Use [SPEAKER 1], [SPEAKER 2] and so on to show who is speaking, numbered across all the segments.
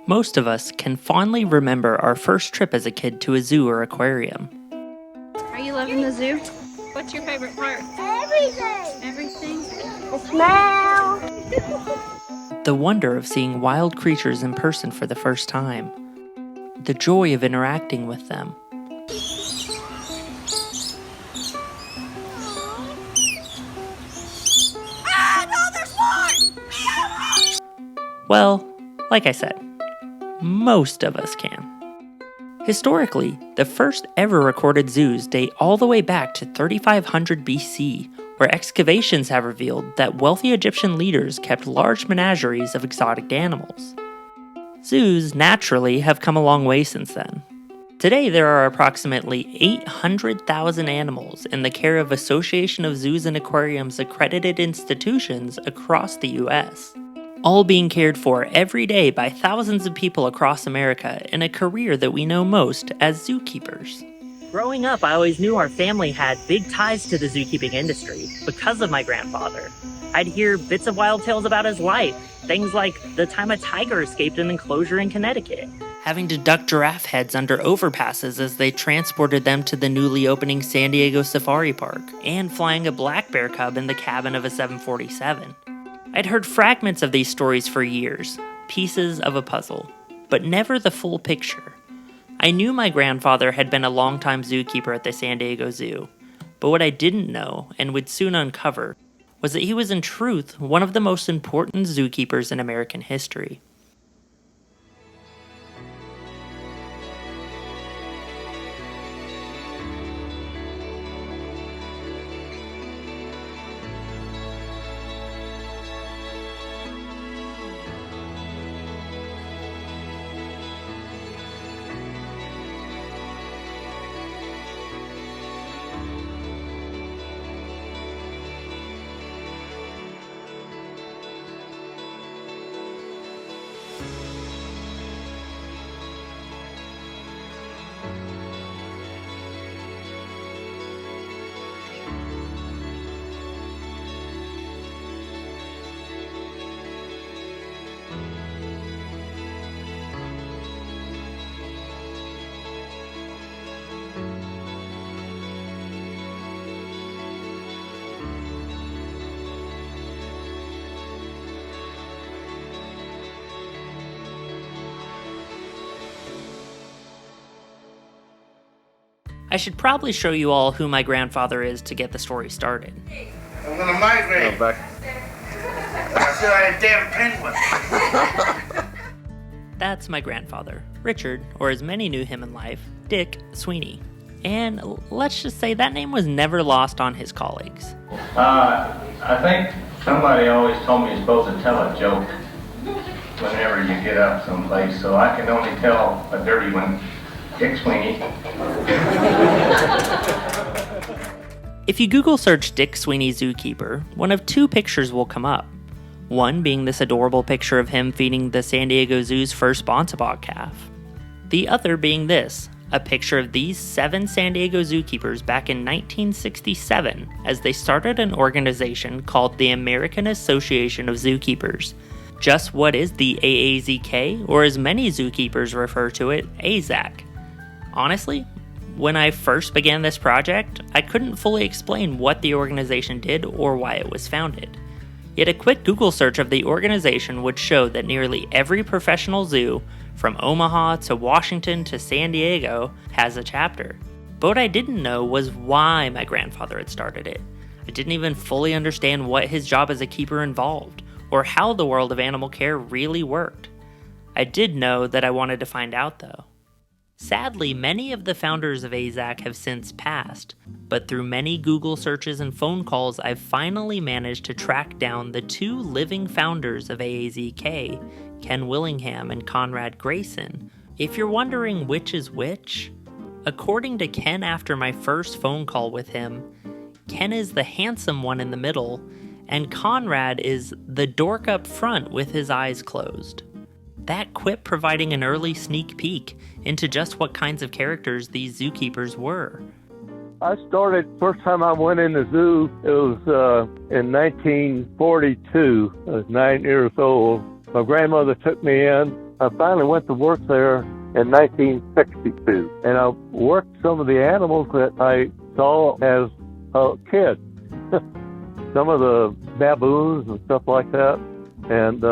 [SPEAKER 1] Most of us can fondly remember our first trip as a kid to a zoo or aquarium.
[SPEAKER 2] Are you loving the zoo?
[SPEAKER 3] What's your favorite part?
[SPEAKER 2] Everything!
[SPEAKER 3] Everything?
[SPEAKER 2] The smell!
[SPEAKER 1] The wonder of seeing wild creatures in person for the first time. The joy of interacting with them. Well, like I said, most of us can. Historically, the first ever recorded zoos date all the way back to 3500 BC, where excavations have revealed that wealthy Egyptian leaders kept large menageries of exotic animals. Zoos, naturally, have come a long way since then. Today, there are approximately 800,000 animals in the care of Association of Zoos and Aquariums accredited institutions across the US, all being cared for every day by thousands of people across America in a career that we know most as zookeepers. Growing up, I always knew our family had big ties to the zookeeping industry because of my grandfather. I'd hear bits of wild tales about his life, things like the time a tiger escaped an enclosure in Connecticut, having to duck giraffe heads under overpasses as they transported them to the newly opening San Diego Safari Park, and flying a black bear cub in the cabin of a 747. I'd heard fragments of these stories for years, pieces of a puzzle, but never the full picture. I knew my grandfather had been a longtime zookeeper at the San Diego Zoo, but what I didn't know, and would soon uncover, was that he was in truth one of the most important zookeepers in American history. I should probably show you all who my grandfather is to get the story started.
[SPEAKER 4] I'm gonna migrate.
[SPEAKER 5] Go back.
[SPEAKER 4] I said I had a damn penguin.
[SPEAKER 1] That's my grandfather, Richard, or as many knew him in life, Dick Sweeney. And let's just say that name was never lost on his colleagues.
[SPEAKER 5] I think somebody always told me you're supposed to tell a joke whenever you get up someplace, so I can only tell a dirty one. Dick Sweeney.
[SPEAKER 1] If you Google search Dick Sweeney Zookeeper, one of two pictures will come up. One being this adorable picture of him feeding the San Diego Zoo's first Bonsabog calf. The other being this, a picture of these 7 San Diego zookeepers back in 1967 as they started an organization called the American Association of Zookeepers. Just what is the AAZK, or as many zookeepers refer to it, AZAC? Honestly, when I first began this project, I couldn't fully explain what the organization did or why it was founded. Yet a quick Google search of the organization would show that nearly every professional zoo, from Omaha to Washington to San Diego, has a chapter. But what I didn't know was why my grandfather had started it. I didn't even fully understand what his job as a keeper involved, or how the world of animal care really worked. I did know that I wanted to find out though. Sadly, many of the founders of AZAC have since passed, but through many Google searches and phone calls, I've finally managed to track down the 2 living founders of AAZK, Ken Willingham and Conrad Grayson. If you're wondering which is which, according to Ken after my first phone call with him, Ken is the handsome one in the middle, and Conrad is the dork up front with his eyes closed. that quip providing an early sneak peek into just what kinds of characters these zookeepers were.
[SPEAKER 3] First time I went in the zoo, it was in 1942. I was 9 years old. My grandmother took me in. I finally went to work there in 1962. And I worked some of the animals that I saw as a kid. Some of the baboons and stuff like that. And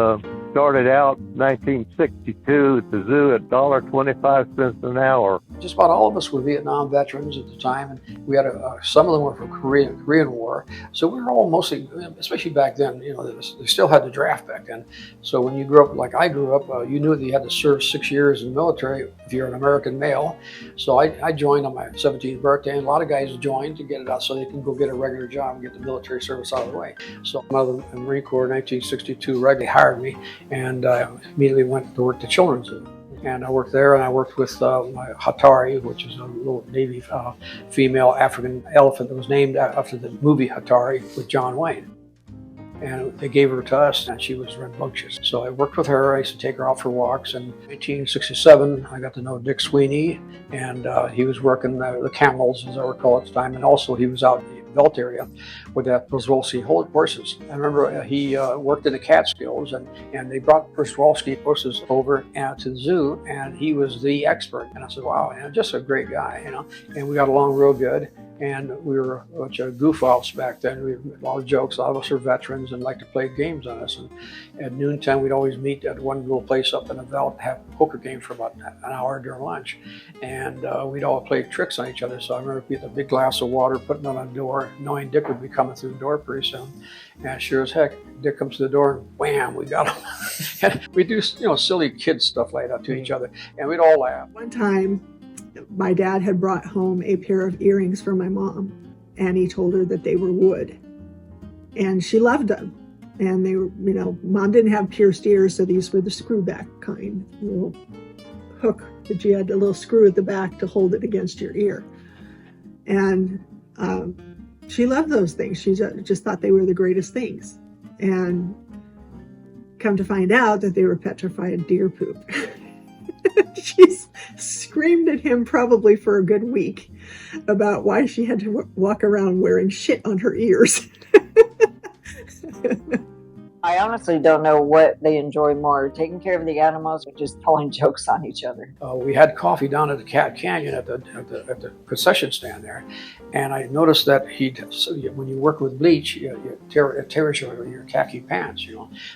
[SPEAKER 3] started out 1962 at the zoo at $1.25 an hour.
[SPEAKER 6] Just about all of us were Vietnam veterans at the time, and we had some of them were from Korean War. So we were all mostly, especially back then, they still had the draft back then. So when you grew up like I grew up, you knew that you had to serve 6 years in the military if you're an American male. So I joined on my 17th birthday, and a lot of guys joined to get it out so they can go get a regular job and get the military service out of the way. So I'm out of the Marine Corps in 1962, they hired me, and I immediately went to work at the Children's Zoo. And I worked there, and I worked with my Hatari, which is a little Navy female African elephant that was named after the movie Hatari with John Wayne. And they gave her to us, and she was rambunctious. So I worked with her. I used to take her out for walks. And in 1967, I got to know Dick Sweeney, and he was working the camels, as I recall at the time, and also he was out in the Belt area with that Przewalski horses. I remember he worked in the Catskills, and they brought Przewalski horses over to the zoo, and he was the expert. And I said, wow, just a great guy, and we got along real good. And we were a bunch of goof-offs back then. We had a lot of jokes. A lot of us are veterans and like to play games on us. And at noontime, we'd always meet at one little place up in the Veld and have a poker game for about an hour during lunch. And we'd all play tricks on each other. So I remember getting a big glass of water, putting it on the door, knowing Dick would be coming through the door pretty soon. And sure as heck, Dick comes to the door and wham, we got him. And we do, silly kid stuff like that to each other. And we'd all laugh.
[SPEAKER 7] One time, my dad had brought home a pair of earrings for my mom, and he told her that they were wood, and she loved them. And they were, Mom didn't have pierced ears, so these were the screw back kind, a little hook that you had a little screw at the back to hold it against your ear. And she loved those things. She just thought they were the greatest things. And come to find out that they were petrified deer poop. She screamed at him probably for a good week about why she had to walk around wearing shit on her ears.
[SPEAKER 8] I honestly don't know what they enjoy more, taking care of the animals or just telling jokes on each other.
[SPEAKER 6] We had coffee down at the Cat Canyon at the concession stand there, and I noticed that when you work with bleach, it tears your khaki pants,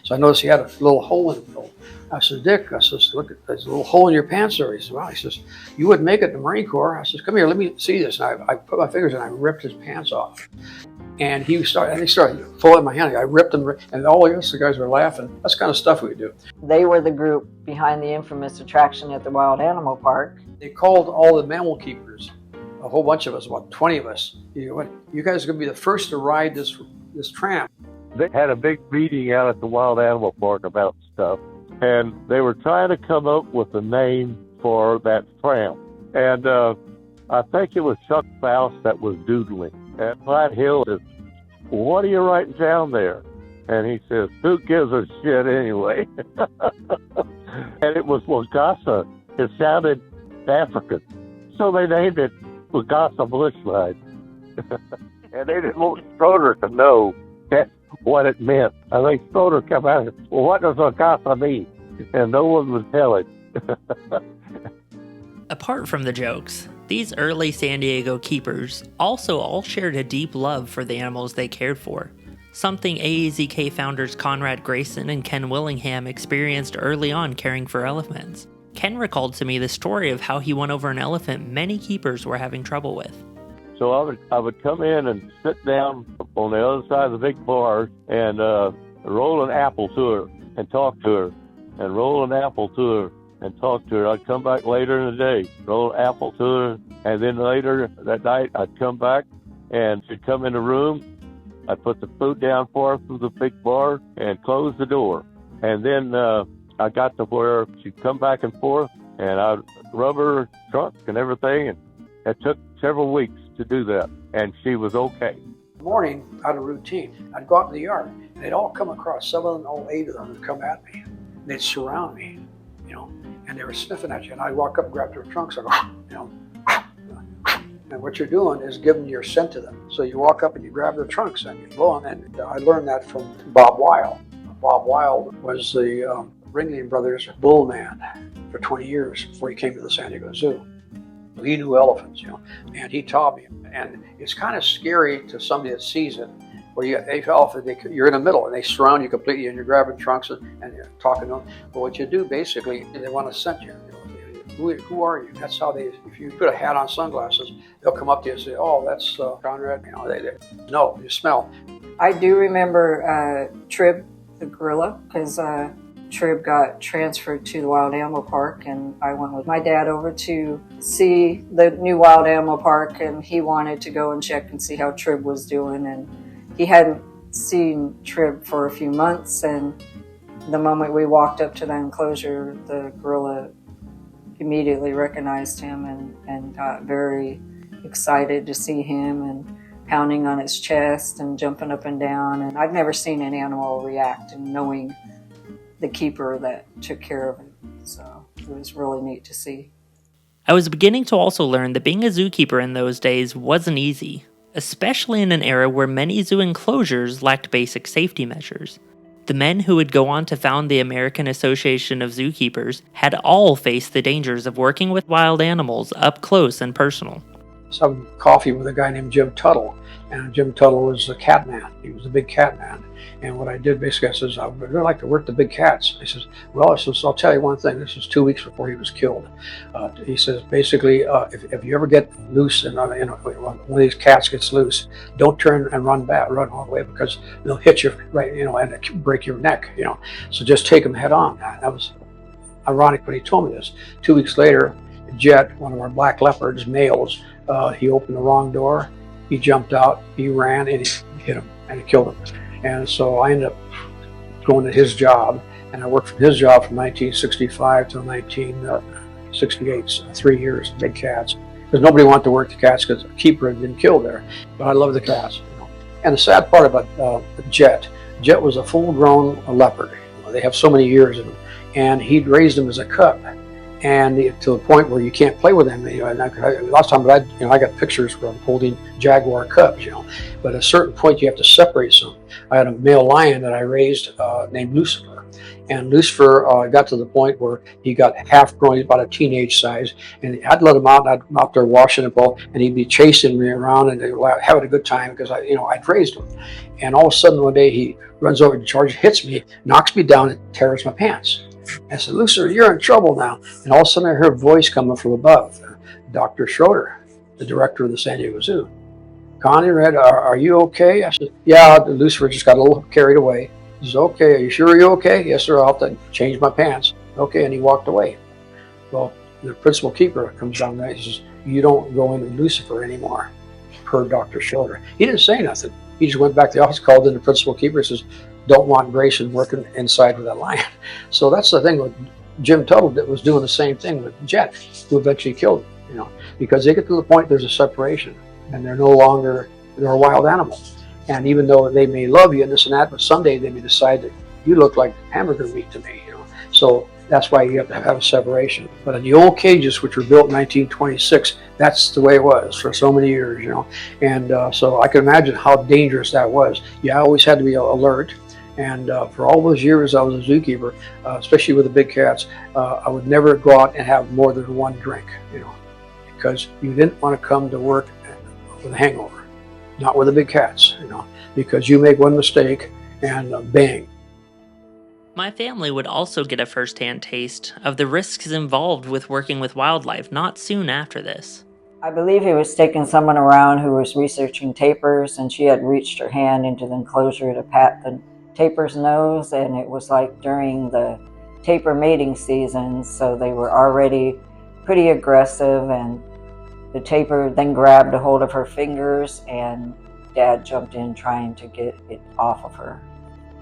[SPEAKER 6] So I noticed he had a little hole in it. I said, Dick, look, there's a little hole in your pants there. He says, wow. He says, you wouldn't make it in the Marine Corps. I said, come here, let me see this. And I put my fingers and I ripped his pants off. And he started pulling my hand. I ripped them, and all the rest of the guys were laughing. That's the kind of stuff we do.
[SPEAKER 8] They were the group behind the infamous attraction at the Wild Animal Park.
[SPEAKER 6] They called all the mammal keepers, a whole bunch of us, about 20 of us. You guys are going to be the first to ride this tram.
[SPEAKER 3] They had a big meeting out at the Wild Animal Park about stuff, and they were trying to come up with a name for that tram. And I think it was Chuck Faust that was doodling. And Clyde Hill says, what are you writing down there? And he says, who gives a shit anyway? And it was Wagasa. It sounded African. So they named it Wagasa Bushlight. And they didn't want Schroeder to know what it meant. I think Schroeder came out and said, well, what does Wagasa mean? And no one would tell it.
[SPEAKER 1] Apart from the jokes, these early San Diego keepers also all shared a deep love for the animals they cared for, something AAZK founders Conrad Grayson and Ken Willingham experienced early on caring for elephants. Ken recalled to me the story of how he won over an elephant many keepers were having trouble with.
[SPEAKER 3] So I would come in and sit down on the other side of the big bars and roll an apple to her and talk to her, and roll an apple to her and talk to her. I'd come back later in the day, roll an apple to her, and then later that night I'd come back and she'd come in the room. I'd put the food down for her through the big bar and close the door. And then I got to where she'd come back and forth, and I'd rub her trunk and everything, and it took several weeks to do that, and she was okay.
[SPEAKER 6] In the morning, out of routine, I'd go out in the yard, and they'd all come across. Some of them, all 8 of them, would come at me. They'd surround me. and they were sniffing at you. And I'd walk up and grab their trunks and go, and what you're doing is giving your scent to them. So you walk up and you grab their trunks and you blow them. And I learned that from Bob Weil. Bob Weil was the Ringling Brothers bull man for 20 years before he came to the San Diego Zoo. He knew elephants, and he taught me. And it's kind of scary to somebody that sees it, where you're in the middle and they surround you completely and you're grabbing trunks and you're talking to them. But what you do basically, they want to scent you. Who are you? That's how if you put a hat on, sunglasses, they'll come up to you and say, oh, that's Conrad. No, you smell.
[SPEAKER 8] I do remember Trib, the gorilla, because Trib got transferred to the Wild Animal Park, and I went with my dad over to see the new Wild Animal Park, and he wanted to go and check and see how Trib was doing, and he hadn't seen Trib for a few months, and the moment we walked up to the enclosure, the gorilla immediately recognized him and got very excited to see him and pounding on his chest and jumping up and down. And I've never seen an animal react and knowing the keeper that took care of it. So it was really neat to see.
[SPEAKER 1] I was beginning to also learn that being a zookeeper in those days wasn't easy, especially in an era where many zoo enclosures lacked basic safety measures. The men who would go on to found the American Association of Zookeepers had all faced the dangers of working with wild animals up close and personal.
[SPEAKER 6] Some coffee with a guy named Jim Tuttle, and Jim Tuttle was a cat man. He was a big cat man. And what I did basically, I says, I would really like to work the big cats. He says, well, I'll tell you one thing. This was 2 weeks before he was killed. He says, basically, if you ever get loose and one of these cats gets loose, don't turn and run all the way, because they'll hit you right, and break your neck, So just take them head on. That was ironic when he told me this. 2 weeks later, Jet, one of our black leopards, males, he opened the wrong door. He jumped out, he ran, and he hit him, and he killed him. And so I ended up going to his job, and I worked from his job from 1965 to 1968, 3 years, big cats. Because nobody wanted to work the cats because the keeper had been killed there. But I love the cats. And the sad part about Jet was a full-grown leopard. They have so many years in them. And he'd raised them as a cub. And to the point where you can't play with them. Last time, I got pictures where I'm holding jaguar cubs. But at a certain point, you have to separate some. I had a male lion that I raised named Lucifer, and Lucifer got to the point where he got half grown, about a teenage size, and I'd let him out. And I'd out there washing the ball, and he'd be chasing me around and having a good time because I'd raised him. And all of a sudden one day he runs over and charges, hits me, knocks me down, and tears my pants. I said, Lucifer, you're in trouble now. And all of a sudden I heard a voice coming from above. Dr. Schroeder, the director of the San Diego Zoo. Conrad, are you okay? I said, yeah, Lucifer just got a little carried away. He says, okay, are you sure you're okay? Yes, sir, I'll have to change my pants. Okay, and he walked away. Well, the principal keeper comes down there and says, you don't go into Lucifer anymore, per Dr. Schroeder. He didn't say nothing. He just went back to the office, called in the principal keeper, and says, don't want Grayson working inside with that lion. So that's the thing with Jim Tuttle that was doing the same thing with Jet, who eventually killed him, because they get to the point there's a separation and they're a wild animal. And even though they may love you and this and that, but someday they may decide that you look like hamburger meat to me, So that's why you have to have a separation. But in the old cages, which were built in 1926, that's the way it was for so many years, And so I can imagine how dangerous that was. You always had to be alert. And for all those years I was a zookeeper, especially with the big cats, I would never go out and have more than one drink, because you didn't want to come to work with a hangover, not with the big cats, because you make one mistake and bang.
[SPEAKER 1] My family would also get a first-hand taste of the risks involved with working with wildlife not soon after this.
[SPEAKER 8] I believe he was taking someone around who was researching tapirs, and she had reached her hand into the enclosure to pat the tapir's nose, and it was like during the tapir mating season, so they were already pretty aggressive, and the tapir then grabbed a hold of her fingers, and Dad jumped in trying to get it off of her.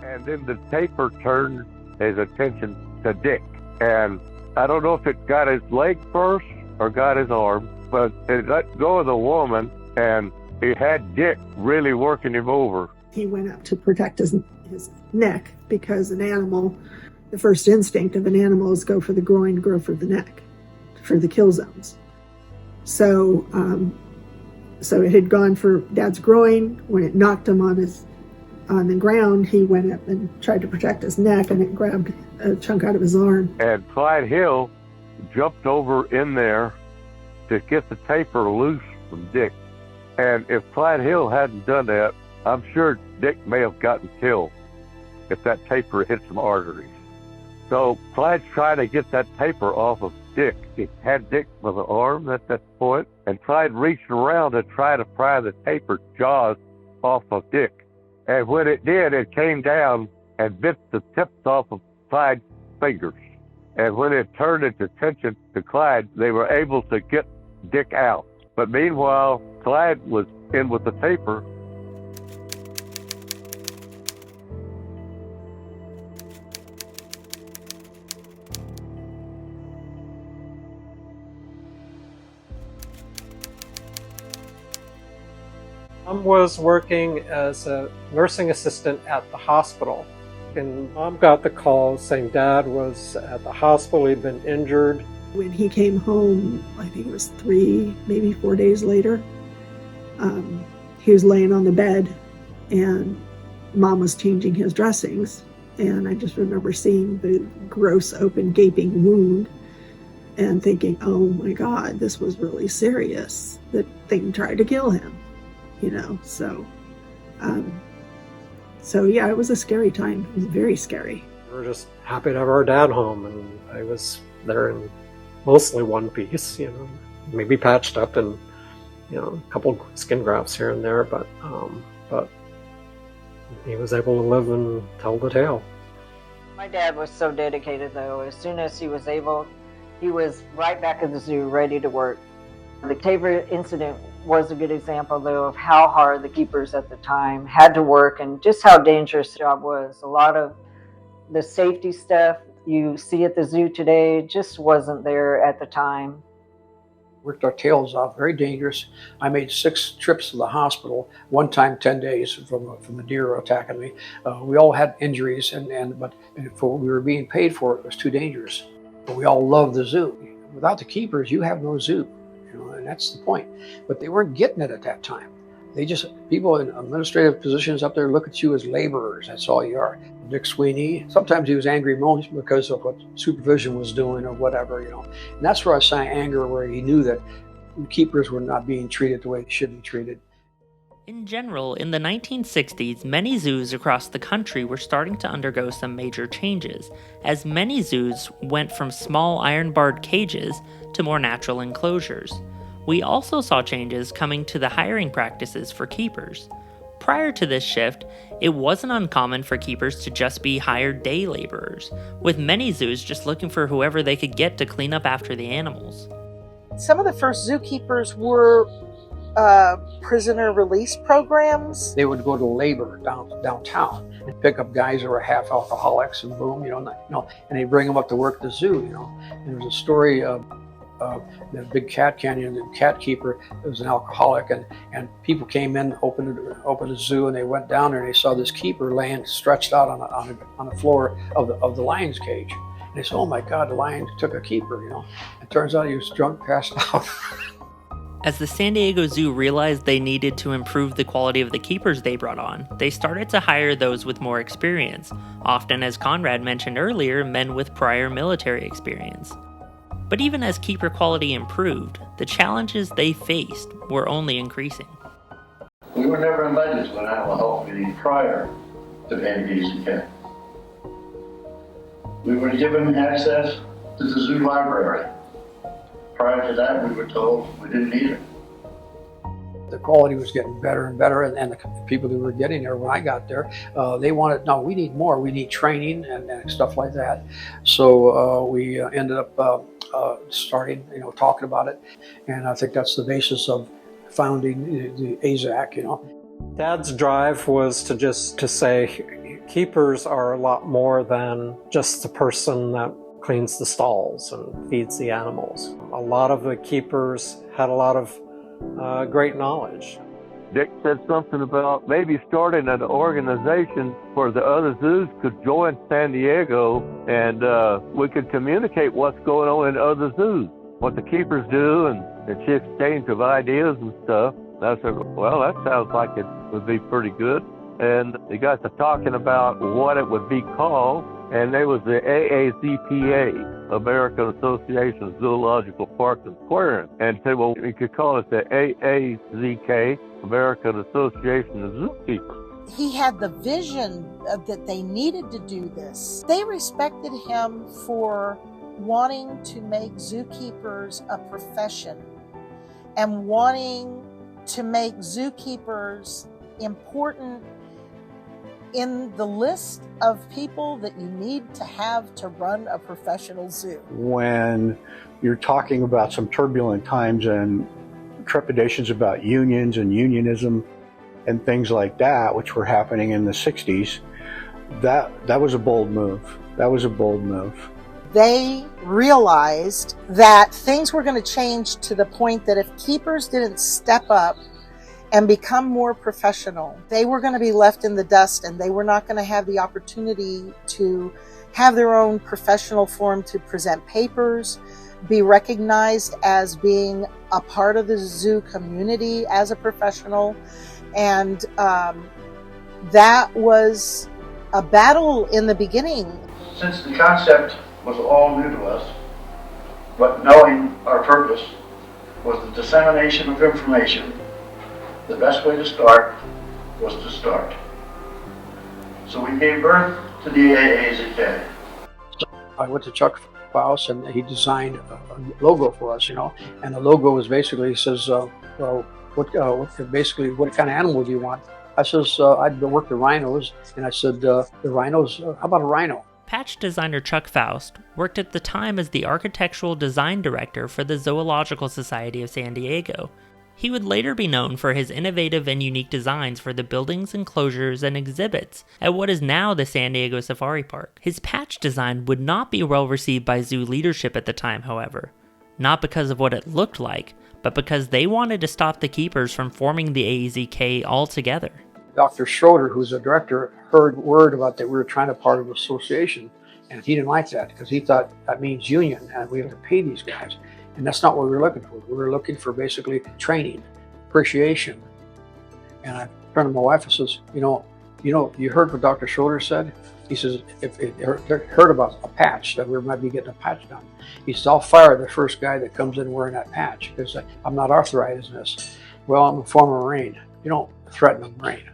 [SPEAKER 3] And then the tapir turned his attention to Dick, and I don't know if it got his leg first or got his arm, but it let go of the woman, and he had Dick really working him over.
[SPEAKER 7] He went up to protect his neck because an animal The first instinct of an animal is go for the groin, go for the neck, for the kill zones. So it had gone for Dad's groin. When it knocked him on the ground, he went up and tried to protect his neck, and it grabbed a chunk out of his arm.
[SPEAKER 3] And Clyde Hill jumped over in there to get the taper loose from Dick. And if Clyde Hill hadn't done that, I'm sure Dick may have gotten killed if that taper hit some arteries. So Clyde's trying to get that taper off of Dick. He had Dick by the arm at that point, and Clyde reached around to try to pry the taper jaws off of Dick. And when it did, it came down and bit the tips off of Clyde's fingers. And when it turned its attention to Clyde, they were able to get Dick out. But meanwhile, Clyde was in with the taper.
[SPEAKER 9] Mom was working as a nursing assistant at the hospital. And Mom got the call saying Dad was at the hospital, he'd been injured.
[SPEAKER 7] When he came home, I think it was 3, maybe 4 days later, he was laying on the bed and Mom was changing his dressings. And I just remember seeing the gross open gaping wound and thinking, oh my God, this was really serious. The thing tried to kill him. So yeah, it was a scary time. It was very scary.
[SPEAKER 9] We were just happy to have our dad home, and I was there in mostly one piece, maybe patched up and, a couple skin grafts here and there, but he was able to live and tell the tale.
[SPEAKER 8] My dad was so dedicated, though. As soon as he was able, he was right back at the zoo, ready to work. The taper incident was a good example, though, of how hard the keepers at the time had to work and just how dangerous the job was. A lot of the safety stuff you see at the zoo today just wasn't there at the time.
[SPEAKER 6] Worked our tails off, very dangerous. I made 6 trips to the hospital, one time 10 days from a deer attacking me. We all had injuries, but for what we were being paid for, it was too dangerous. But we all loved the zoo. Without the keepers, you have no zoo. And that's the point. But they weren't getting it at that time. People in administrative positions up there look at you as laborers. That's all you are. Dick Sweeney, sometimes he was angry moments because of what supervision was doing or whatever, And that's where I saw anger, where he knew that the keepers were not being treated the way they should be treated.
[SPEAKER 1] In general, in the 1960s, many zoos across the country were starting to undergo some major changes, as many zoos went from small iron-barred cages to more natural enclosures. We also saw changes coming to the hiring practices for keepers. Prior to this shift, it wasn't uncommon for keepers to just be hired day laborers, with many zoos just looking for whoever they could get to clean up after the animals.
[SPEAKER 10] Some of the first zookeepers were prisoner release programs.
[SPEAKER 6] They would go to labor downtown and pick up guys who were half alcoholics and boom, and they bring them up to work at the zoo, And there's a story of the Big Cat Canyon, the cat keeper was an alcoholic, and people came in, opened the zoo, and they went down there and they saw this keeper laying stretched out on the floor of the lion's cage. And they said, "Oh my God, the lion took a keeper," It turns out he was drunk, passed out.
[SPEAKER 1] As the San Diego Zoo realized they needed to improve the quality of the keepers they brought on, they started to hire those with more experience, often, as Conrad mentioned earlier, men with prior military experience. But even as keeper quality improved, the challenges they faced were only increasing.
[SPEAKER 5] We were never invited to an animal health meeting prior to being a cat. We were given access to the zoo library. Prior to that, we were told we didn't need it.
[SPEAKER 6] The quality was getting better and better, and the people who were getting there when I got there, they wanted, no, we need more. We need training and stuff like that. So we ended up starting, talking about it. And I think that's the basis of founding the AZAC,
[SPEAKER 9] Dad's drive was to say keepers are a lot more than just the person that cleans the stalls and feeds the animals. A lot of the keepers had a lot of great knowledge.
[SPEAKER 3] Dick said something about maybe starting an organization where the other zoos could join San Diego and we could communicate what's going on in other zoos, what the keepers do, and she exchange of ideas and stuff. And I said, well, that sounds like it would be pretty good. And they got to talking about what it would be called, and there was the AAZPA, American Association of Zoological Parks and Aquariums, and said, well, we could call it the AAZK, American Association of Zookeepers.
[SPEAKER 10] He had the vision that they needed to do this. They respected him for wanting to make zookeepers a profession and wanting to make zookeepers important in the list of people that you need to have to run a professional zoo.
[SPEAKER 11] When you're talking about some turbulent times and trepidations about unions and unionism and things like that, which were happening in the 60s, that was a bold move. That was a bold move.
[SPEAKER 10] They realized that things were going to change to the point that if keepers didn't step up and become more professional, they were going to be left in the dust, and they were not going to have the opportunity to have their own professional forum to present papers, be recognized as being a part of the zoo community as a professional. And that was a battle in the beginning.
[SPEAKER 4] Since the concept was all new to us, but knowing our purpose was the dissemination of information, the best way to start was to start. So we gave birth to the AAZK.
[SPEAKER 6] I went to Chuck Faust, and he designed a logo for us, and the logo was basically, says, well, what kind of animal do you want? I says, I'd worked the rhinos, and I said, the rhinos, how about a rhino?
[SPEAKER 1] Patch designer Chuck Faust worked at the time as the architectural design director for the Zoological Society of San Diego. He would later be known for his innovative and unique designs for the buildings, enclosures, and exhibits at what is now the San Diego Safari Park. His patch design would not be well received by zoo leadership at the time, however. Not because of what it looked like, but because they wanted to stop the keepers from forming the AAZK altogether.
[SPEAKER 6] Dr. Schroeder, who's a director, heard word about that we were trying to part of the association, and he didn't like that because he thought that means union, and we have to pay these guys. And that's not what we were looking for. We were looking for basically training, appreciation. And I turned to my wife and says, you heard what Dr. Schroeder said? He says, if they heard about a patch, that we might be getting a patch done. He says, I'll fire the first guy that comes in wearing that patch because I'm not authorized in this. Well, I'm a former Marine. You don't threaten a Marine.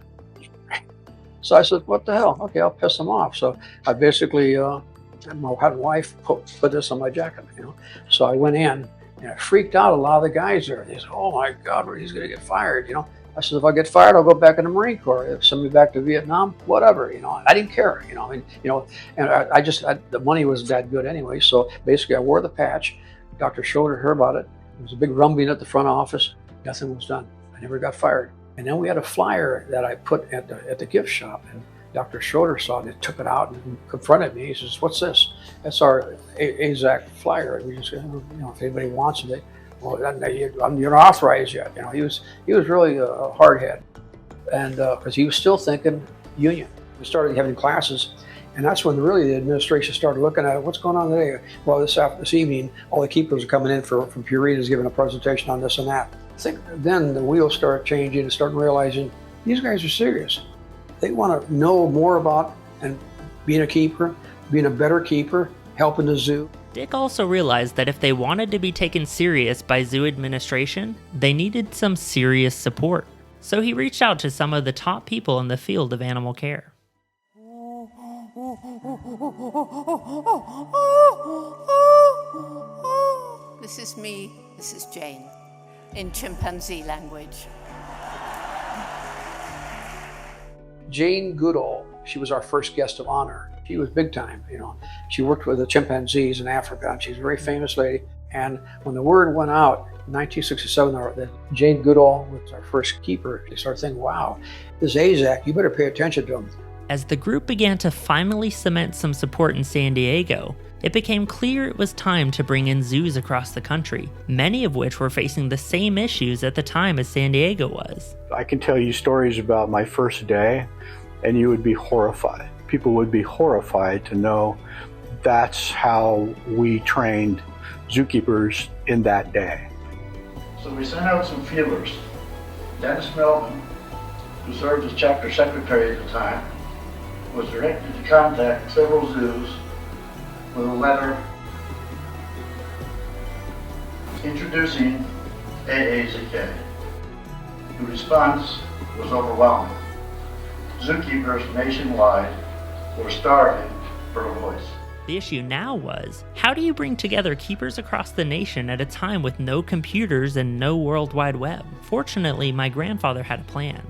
[SPEAKER 6] So I said, what the hell? Okay, I'll piss them off. So I basically had my wife put this on my jacket, So I went in, and it freaked out a lot of the guys there. They said, oh my God, he's going to get fired, I said, if I get fired, I'll go back in the Marine Corps. If send me back to Vietnam, whatever, I didn't care, and the money was that good anyway. So basically I wore the patch. Dr. Schroeder heard about it. There was a big rumbling at the front office. Nothing was done. I never got fired. And then we had a flyer that I put at the gift shop, and Dr. Schroeder saw it and took it out and confronted me. He says, what's this? That's our AZAC flyer. And we just said, if anybody wants it, well, you're not authorized yet. He was really a hard head. And because he was still thinking union. We started having classes, and that's when really the administration started looking at it. What's going on today? Well, this evening, all the keepers are coming in from Purita's giving a presentation on this and that. I think then the wheels started changing and started realizing these guys are serious. They want to know more about and being a keeper, being a better keeper, helping the zoo.
[SPEAKER 1] Dick also realized that if they wanted to be taken serious by zoo administration, they needed some serious support. So he reached out to some of the top people in the field of animal care.
[SPEAKER 12] This is me, this is Jane, in chimpanzee language.
[SPEAKER 6] Jane Goodall, she was our first guest of honor. She was big time, She worked with the chimpanzees in Africa, and she's a very famous lady. And when the word went out in 1967 that Jane Goodall was our first keeper, they started thinking, wow, this AZAC, you better pay attention to him.
[SPEAKER 1] As the group began to finally cement some support in San Diego, it became clear it was time to bring in zoos across the country, many of which were facing the same issues at the time as San Diego was.
[SPEAKER 11] I can tell you stories about my first day, and you would be horrified. People would be horrified to know that's how we trained zookeepers in that day.
[SPEAKER 4] So we sent out some feelers. Dennis Melvin, who served as chapter secretary at the time, was directed to contact several zoos with a letter introducing AAZK. The response was overwhelming. Zookeepers nationwide were starving for a voice.
[SPEAKER 1] The issue now was, how do you bring together keepers across the nation at a time with no computers and no World Wide Web? Fortunately, my grandfather had a plan.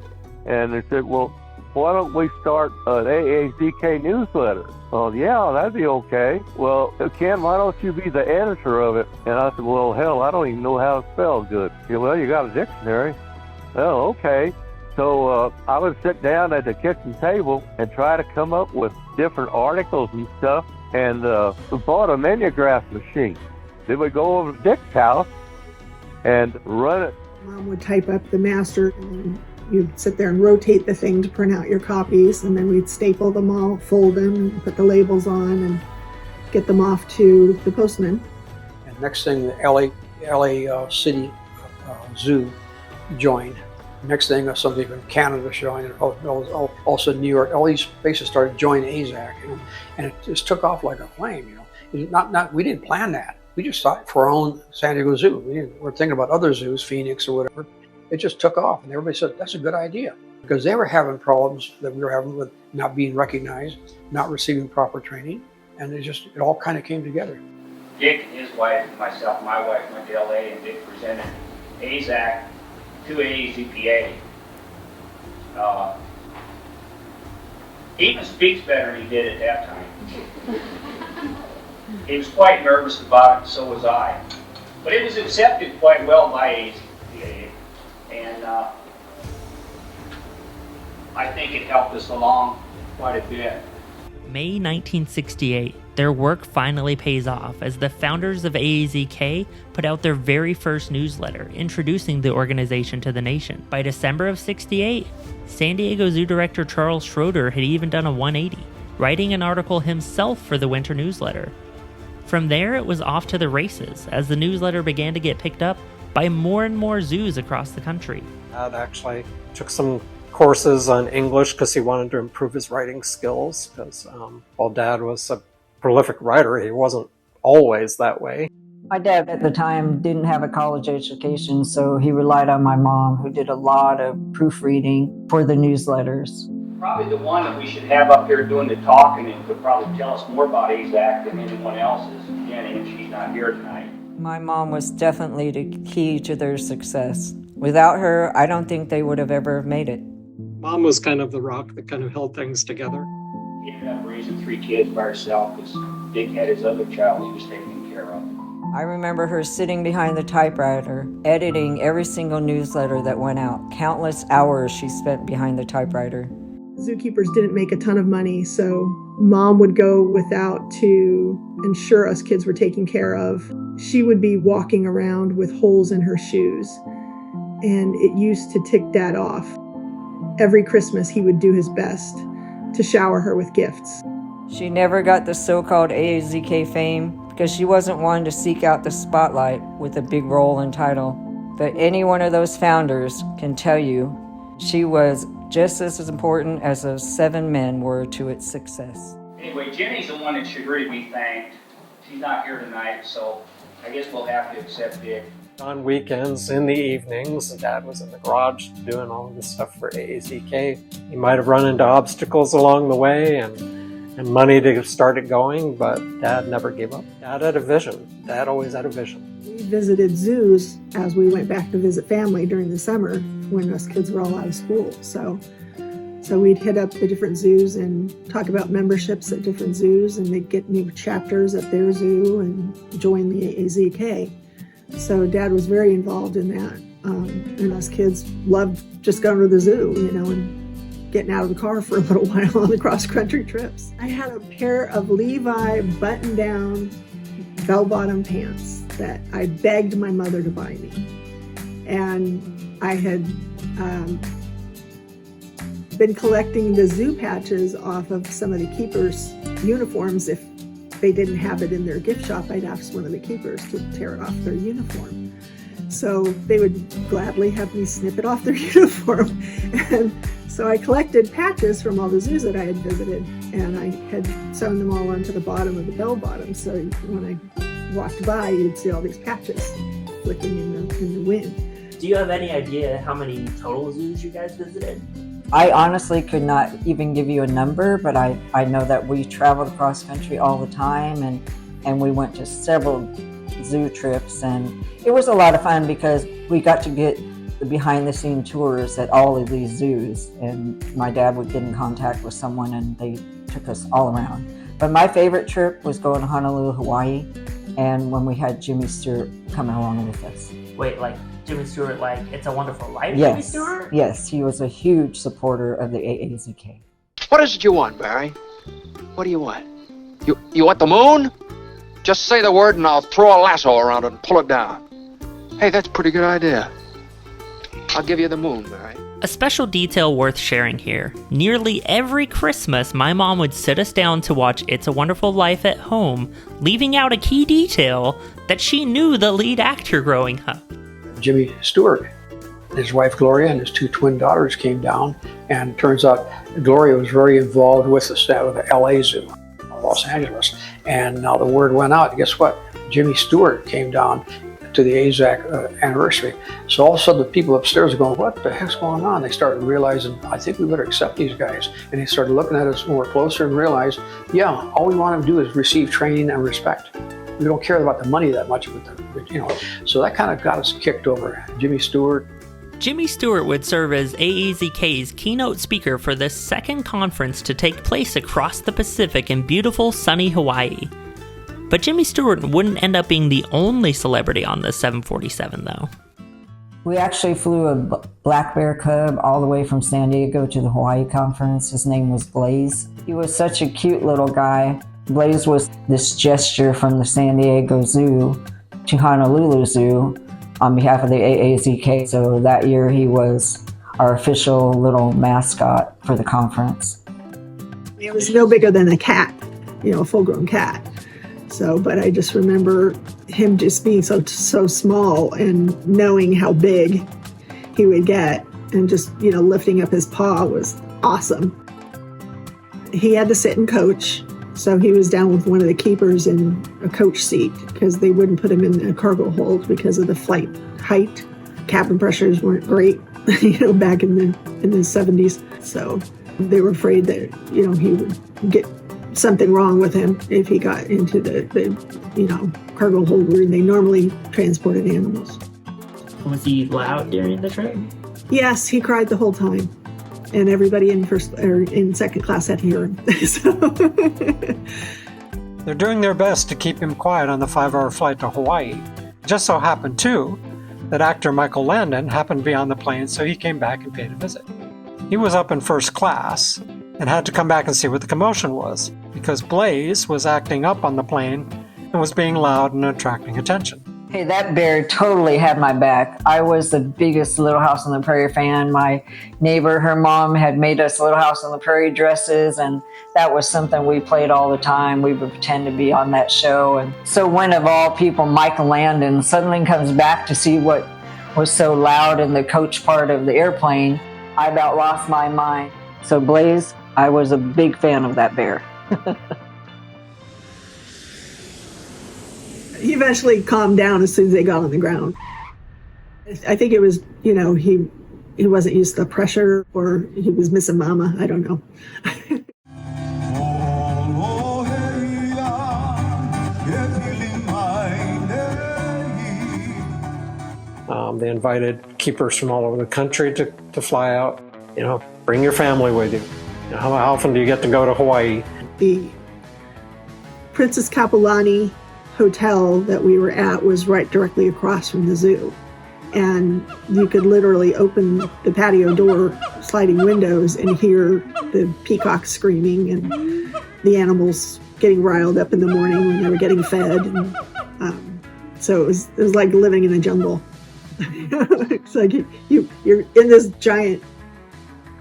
[SPEAKER 3] And they said, well, why don't we start an AAZK newsletter? Oh, yeah, that'd be okay. Well, Ken, why don't you be the editor of it? And I said, well, hell, I don't even know how to spell good. He said, well, you got a dictionary. Oh, okay. So I would sit down at the kitchen table and try to come up with different articles and stuff, and we bought a mimeograph machine. Then we'd go over to Dick's house and run it.
[SPEAKER 7] Mom would type up the master, and you'd sit there and rotate the thing to print out your copies, and then we'd staple them all, fold them, and put the labels on, and get them off to the postman.
[SPEAKER 6] And next thing, the LA City Zoo joined. Next thing, something from Canada joined, and also New York. All these places started joining AZAC, and it just took off like a flame. We didn't plan that. We just thought for our own San Diego Zoo. We were thinking about other zoos, Phoenix or whatever. It just took off, and everybody said that's a good idea, because they were having problems that we were having with not being recognized, not receiving proper training, and it all kind of came together.
[SPEAKER 13] Dick and his wife and myself, my wife went to LA, and Dick presented AZAC to AZPA. He even speaks better than he did at that time. He was quite nervous about it, and so was I. But it was accepted quite well by AZPA, and I think it helped us along quite a bit.
[SPEAKER 1] May 1968, their work finally pays off as the founders of AAZK put out their very first newsletter introducing the organization to the nation. By December of '68, San Diego Zoo Director Charles Schroeder had even done a 180, writing an article himself for the winter newsletter. From there, it was off to the races as the newsletter began to get picked up by more and more zoos across the country.
[SPEAKER 9] Dad actually took some courses on English because he wanted to improve his writing skills, because while Dad was a prolific writer, he wasn't always that way.
[SPEAKER 8] My dad at the time didn't have a college education, so he relied on my mom, who did a lot of proofreading for the newsletters.
[SPEAKER 13] Probably the one that we should have up here doing the talking and could probably tell us more about AZAC than anyone else is Jenny, and she's not here tonight.
[SPEAKER 8] My mom was definitely the key to their success. Without her, I don't think they would have ever made it.
[SPEAKER 9] Mom was kind of the rock that kind of held things together.
[SPEAKER 13] He ended up raising 3 kids by herself because Dick had his other child he was taking care of.
[SPEAKER 8] I remember her sitting behind the typewriter, editing every single newsletter that went out. Countless hours she spent behind the typewriter.
[SPEAKER 7] Zookeepers didn't make a ton of money, so Mom would go without to ensure us kids were taken care of. She would be walking around with holes in her shoes, and it used to tick Dad off. Every Christmas, he would do his best to shower her with gifts.
[SPEAKER 8] She never got the so-called AAZK fame because she wasn't one to seek out the spotlight with a big role and title. But any one of those founders can tell you she was just as important as those 7 men were to its success.
[SPEAKER 13] Anyway, Jenny's the one that should really be thanked. She's not here tonight, so I guess we'll have to accept Dick.
[SPEAKER 9] On weekends, in the evenings, Dad was in the garage doing all of this stuff for AAZK. He might have run into obstacles along the way and money to start it going, but Dad never gave up. Dad had a vision. Dad always had a vision.
[SPEAKER 7] We visited zoos as we went back to visit family during the summer when us kids were all out of school. So we'd hit up the different zoos and talk about memberships at different zoos, and they'd get new chapters at their zoo and join the AAZK. So Dad was very involved in that, and us kids loved just going to the zoo, and getting out of the car for a little while on the cross-country trips. I had a pair of Levi button-down bell-bottom pants that I begged my mother to buy me. And I had been collecting the zoo patches off of some of the keepers' uniforms. If they didn't have it in their gift shop, I'd ask one of the keepers to tear it off their uniform. So they would gladly have me snip it off their uniform. And so I collected patches from all the zoos that I had visited, and I had sewn them all onto the bottom of the bell bottom. So when I walked by, you'd see all these patches flicking in the wind.
[SPEAKER 1] Do you have any idea how many total zoos you guys visited?
[SPEAKER 8] I honestly could not even give you a number, but I know that we traveled across country all the time, and we went to several zoo trips, and it was a lot of fun because we got to get the behind-the-scene tours at all of these zoos, and my dad would get in contact with someone and they took us all around. But my favorite trip was going to Honolulu, Hawaii, and when we had Jimmy Stewart coming along with us.
[SPEAKER 1] Wait, like Jimmy Stewart, like It's a Wonderful Life,
[SPEAKER 8] Yes.
[SPEAKER 1] Jimmy Stewart?
[SPEAKER 8] Yes, he was a huge supporter of the AAZK.
[SPEAKER 14] What is it you want, Barry? What do you want? You want the moon? Just say the word and I'll throw a lasso around it and pull it down. Hey, that's a pretty good idea. I'll give you the moon, Barry.
[SPEAKER 1] A special detail worth sharing here. Nearly every Christmas, my mom would sit us down to watch It's a Wonderful Life at home, leaving out a key detail that she knew the lead actor growing up.
[SPEAKER 6] Jimmy Stewart, his wife Gloria, and his two twin daughters came down, and it turns out Gloria was very involved with the staff of the LA Zoo, Los Angeles. And now the word went out, guess what? Jimmy Stewart came down to the AZAC anniversary. So all of a sudden the people upstairs are going, what the heck's going on? They started realizing, I think we better accept these guys. And they started looking at us more closer and realized, yeah, all we want to do is receive training and respect. We don't care about the money that much, so that kind of got us kicked over. Jimmy Stewart.
[SPEAKER 1] Jimmy Stewart would serve as AAZK's keynote speaker for the second conference to take place across the Pacific in beautiful sunny Hawaii. But Jimmy Stewart wouldn't end up being the only celebrity on the 747, though.
[SPEAKER 8] We actually flew a black bear cub all the way from San Diego to the Hawaii conference. His name was Blaze. He was such a cute little guy. Blaze was this gesture from the San Diego Zoo to Honolulu Zoo on behalf of the AAZK. So that year he was our official little mascot for the conference.
[SPEAKER 7] It was no bigger than a cat, a full-grown cat. So, but I just remember him just being so small and knowing how big he would get, and just, lifting up his paw was awesome. He had to sit and coach, so he was down with one of the keepers in a coach seat because they wouldn't put him in a cargo hold because of the flight height. Cabin pressures weren't great, back in the 70s. So they were afraid that, he would get something wrong with him if he got into the cargo hold where they normally transported animals.
[SPEAKER 1] Was he loud during the trip?
[SPEAKER 7] Yes, he cried the whole time, and everybody in second class had to hear him.
[SPEAKER 9] They're doing their best to keep him quiet on the 5-hour flight to Hawaii. It just so happened, too, that actor Michael Landon happened to be on the plane, so he came back and paid a visit. He was up in first class and had to come back and see what the commotion was, because Blaze was acting up on the plane and was being loud and attracting attention.
[SPEAKER 8] Hey, that bear totally had my back. I was the biggest Little House on the Prairie fan. My neighbor, her mom, had made us Little House on the Prairie dresses, and that was something we played all the time. We would pretend to be on that show. And so when, of all people, Michael Landon suddenly comes back to see what was so loud in the coach part of the airplane, I about lost my mind. So Blaze, I was a big fan of that bear.
[SPEAKER 7] He eventually calmed down as soon as they got on the ground. I think it was, he wasn't used to the pressure, or he was missing mama. I don't know.
[SPEAKER 9] They invited keepers from all over the country to fly out. Bring your family with you. How often do you get to go to Hawaii?
[SPEAKER 7] The Princess Kapolani hotel that we were at was right directly across from the zoo. And you could literally open the patio door, sliding windows, and hear the peacocks screaming and the animals getting riled up in the morning when they were getting fed. And, so it was like living in the jungle. It's like you're in this giant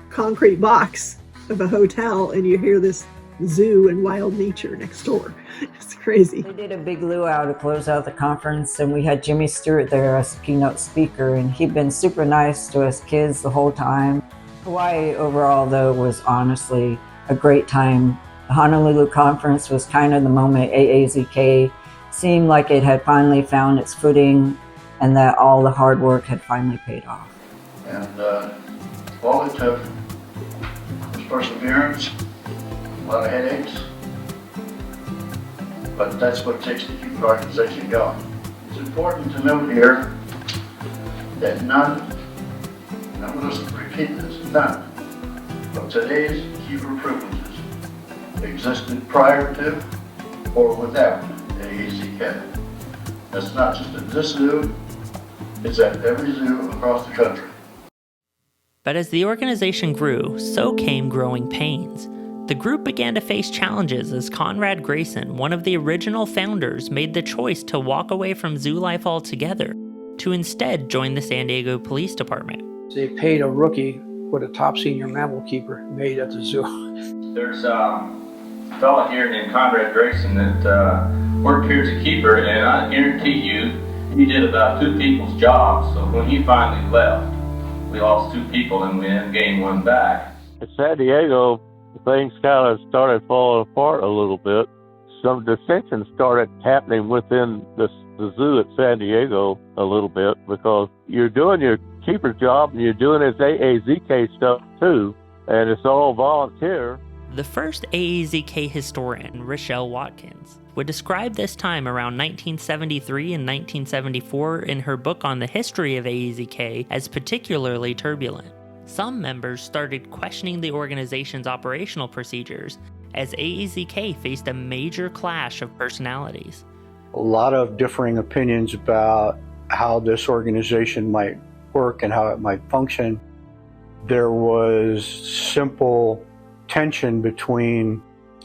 [SPEAKER 7] concrete box of a hotel and you hear this zoo and wild nature next door. It's crazy.
[SPEAKER 8] They did a big luau to close out the conference, and we had Jimmy Stewart there as keynote speaker, and he'd been super nice to us kids the whole time. Hawaii overall, though, was honestly a great time. The Honolulu conference was kind of the moment AAZK seemed like it had finally found its footing and that all the hard work had finally paid off.
[SPEAKER 4] And all it took was perseverance, a lot of headaches, but that's what it takes to keep the organization going. It's important to note here that none, and I'm going to repeat this, none of today's keeper privileges existed prior to or without AAZK. That's not just at this zoo, it's at every zoo across the country.
[SPEAKER 1] But as the organization grew, so came growing pains. The group began to face challenges as Conrad Grayson, one of the original founders, made the choice to walk away from zoo life altogether, to instead join the San Diego Police Department.
[SPEAKER 6] They paid a rookie what a top senior mammal keeper made at the zoo.
[SPEAKER 5] There's a fellow here named Conrad Grayson that worked here as a keeper, and I guarantee you he did about 2 people's jobs. So when he finally left, we lost 2 people and we then gained 1 back.
[SPEAKER 3] In San Diego, things kind of started falling apart a little bit. Some dissension started happening within the zoo at San Diego a little bit, because you're doing your keeper's job and you're doing this AAZK stuff too, and it's all volunteer.
[SPEAKER 1] The first AAZK historian, Rochelle Watkins, would describe this time around 1973 and 1974 in her book on the history of AAZK as particularly turbulent. Some members started questioning the organization's operational procedures as AAZK faced a major clash of personalities.
[SPEAKER 11] A lot of differing opinions about how this organization might work and how it might function. There was simple tension between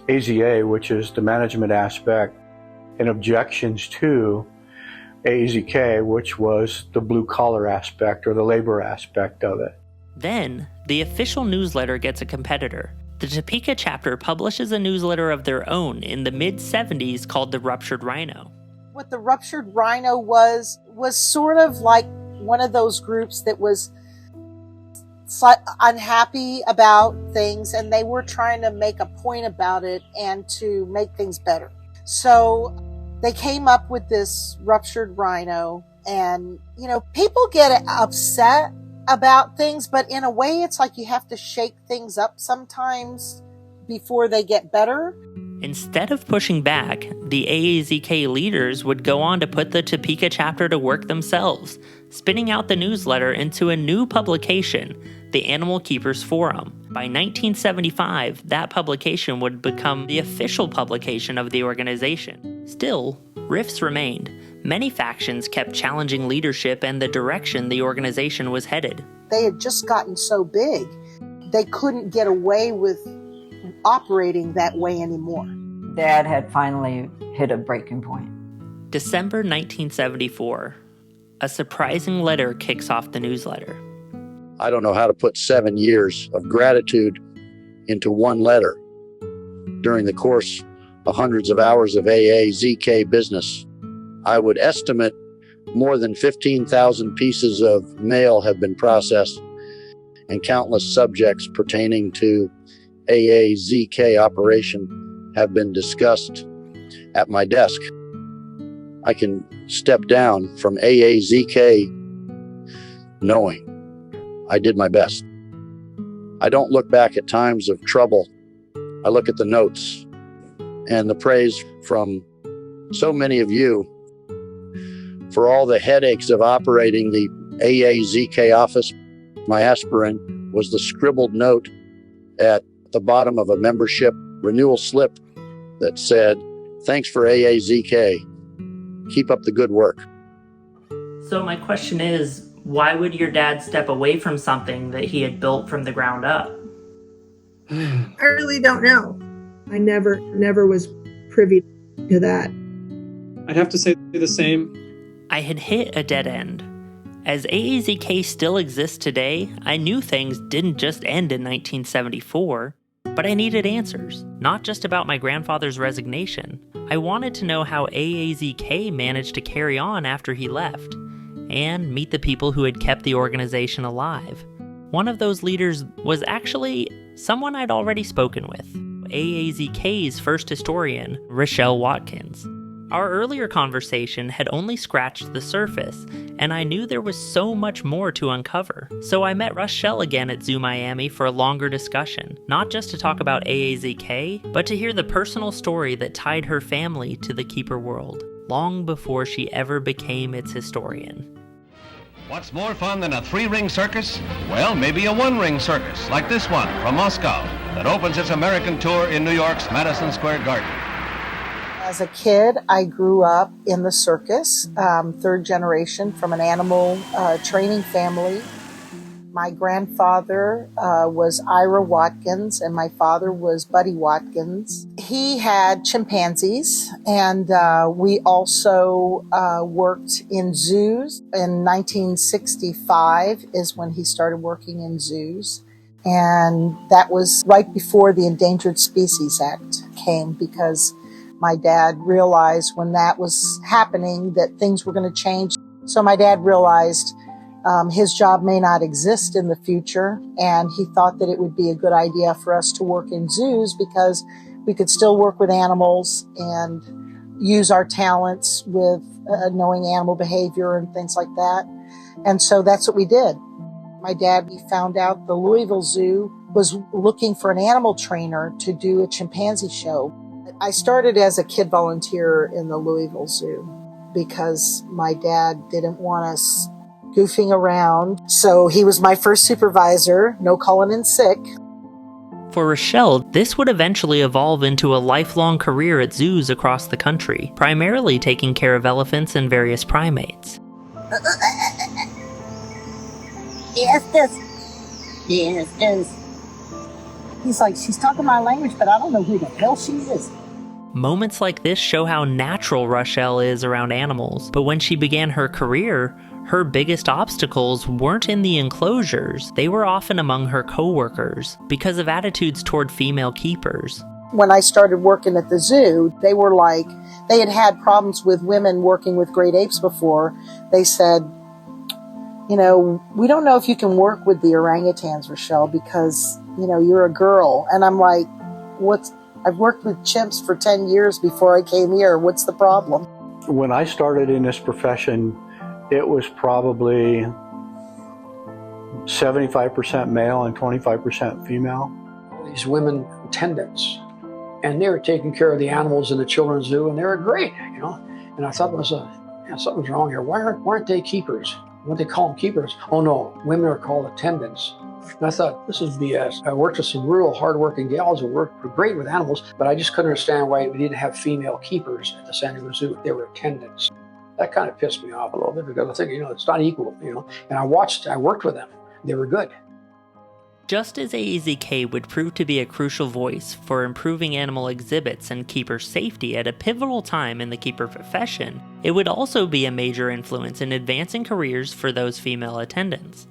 [SPEAKER 11] AZA, which is the management aspect, and objections to AAZK, which was the blue-collar aspect or the labor aspect of it.
[SPEAKER 1] Then, the official newsletter gets a competitor. The Topeka chapter publishes a newsletter of their own in the mid-70s called the Ruptured Rhino.
[SPEAKER 10] What the Ruptured Rhino was sort of like one of those groups that was unhappy about things, and they were trying to make a point about it and to make things better. So they came up with this Ruptured Rhino, and people get upset about things, but in a way it's like you have to shake things up sometimes before they get better.
[SPEAKER 1] Instead of pushing back, the AAZK leaders would go on to put the Topeka chapter to work themselves, spinning out the newsletter into a new publication, the Animal Keepers Forum. By 1975, that publication would become the official publication of the organization. Still, rifts remained. Many factions kept challenging leadership and the direction the organization was headed.
[SPEAKER 10] They had just gotten so big, they couldn't get away with operating that way anymore.
[SPEAKER 8] Dad had finally hit a breaking point.
[SPEAKER 1] December 1974. A surprising letter kicks off the newsletter.
[SPEAKER 14] I don't know how to put 7 years of gratitude into one letter. During the course of hundreds of hours of AAZK business, I would estimate more than 15,000 pieces of mail have been processed, and countless subjects pertaining to AAZK operation have been discussed at my desk. I can step down from AAZK knowing I did my best. I don't look back at times of trouble. I look at the notes and the praise from so many of you for all the headaches of operating the AAZK office. My aspirin was the scribbled note at the bottom of a membership renewal slip that said, "Thanks for AAZK. Keep up the good work."
[SPEAKER 1] So my question is, Why would your dad step away from something that he had built from the ground up?
[SPEAKER 7] I really don't know. I never was privy to that.
[SPEAKER 15] I'd have to say the same.
[SPEAKER 1] I had hit a dead end. As AAZK still exists today, I knew things didn't just end in 1974, but I needed answers, not just about my grandfather's resignation. I wanted to know how AAZK managed to carry on after he left, and meet the people who had kept the organization alive. One of those leaders was actually someone I'd already spoken with, AAZK's first historian, Rochelle Watkins. Our earlier conversation had only scratched the surface, and I knew there was so much more to uncover. So I met Rochelle again at Zoo Miami for a longer discussion, not just to talk about AAZK, but to hear the personal story that tied her family to the keeper world, long before she ever became its historian.
[SPEAKER 16] What's more fun than a 3-ring circus? Well, maybe a 1-ring circus, like this one from Moscow, that opens its American tour in New York's Madison Square Garden.
[SPEAKER 10] As a kid, I grew up in the circus, third generation from an animal training family. My grandfather was Ira Watkins, and my father was Buddy Watkins. He had chimpanzees, and we also worked in zoos. In 1965 is when he started working in zoos. And that was right before the Endangered Species Act came, because my dad realized when that was happening that things were going to change. So my dad realized his job may not exist in the future, and he thought that it would be a good idea for us to work in zoos because we could still work with animals and use our talents with knowing animal behavior and things like that. And so that's what we did. My dad, he found out the Louisville Zoo was looking for an animal trainer to do a chimpanzee show. I started as a kid volunteer in the Louisville Zoo because my dad didn't want us goofing around. So he was my first supervisor, no calling in sick.
[SPEAKER 1] For Rochelle, this would eventually evolve into a lifelong career at zoos across the country, primarily taking care of elephants and various primates.
[SPEAKER 17] Yes. He's like, she's talking my language, but I don't know who the hell she is.
[SPEAKER 1] Moments like this show how natural Rochelle is around animals, but when she began her career, her biggest obstacles weren't in the enclosures. They were often among her coworkers because of attitudes toward female keepers.
[SPEAKER 10] When I started working at the zoo, they were like, they had had problems with women working with great apes before. They said, you know, we don't know if you can work with the orangutans, Rochelle, because, you know, you're a girl. And I'm like, I've worked with chimps for 10 years before I came here. What's the problem?
[SPEAKER 11] When I started in this profession, it was probably 75% male and 25% female.
[SPEAKER 6] These women attendants, and they were taking care of the animals in the children's zoo, and they were great, you know. And I thought, something's wrong here. Why aren't they keepers? What they call them keepers? Oh no, women are called attendants. And I thought, this is BS. I worked with some real hardworking gals who worked great with animals, but I just couldn't understand why we didn't have female keepers at the San Diego Zoo. They were attendants. That kind of pissed me off a little bit because I think, you know, it's not equal, you know. And I worked with them. They were good.
[SPEAKER 1] Just as AAZK would prove to be a crucial voice for improving animal exhibits and keeper safety at a pivotal time in the keeper profession, it would also be a major influence in advancing careers for those female attendants.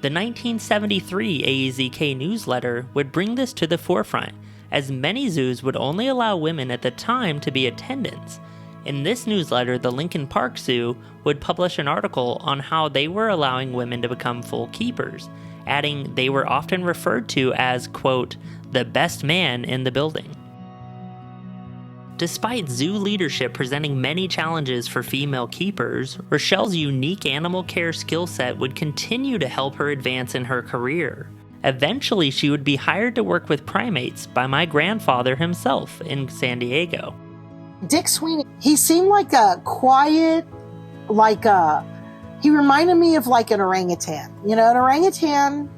[SPEAKER 1] The 1973 AAZK newsletter would bring this to the forefront, as many zoos would only allow women at the time to be attendants. In this newsletter, the Lincoln Park Zoo would publish an article on how they were allowing women to become full keepers, adding they were often referred to as, quote, the best man in the building. Despite zoo leadership presenting many challenges for female keepers, Rochelle's unique animal care skill set would continue to help her advance in her career. Eventually, she would be hired to work with primates by my grandfather himself in San Diego.
[SPEAKER 10] Dick Sweeney, he seemed like a quiet, he reminded me of like an orangutan. You know, an orangutan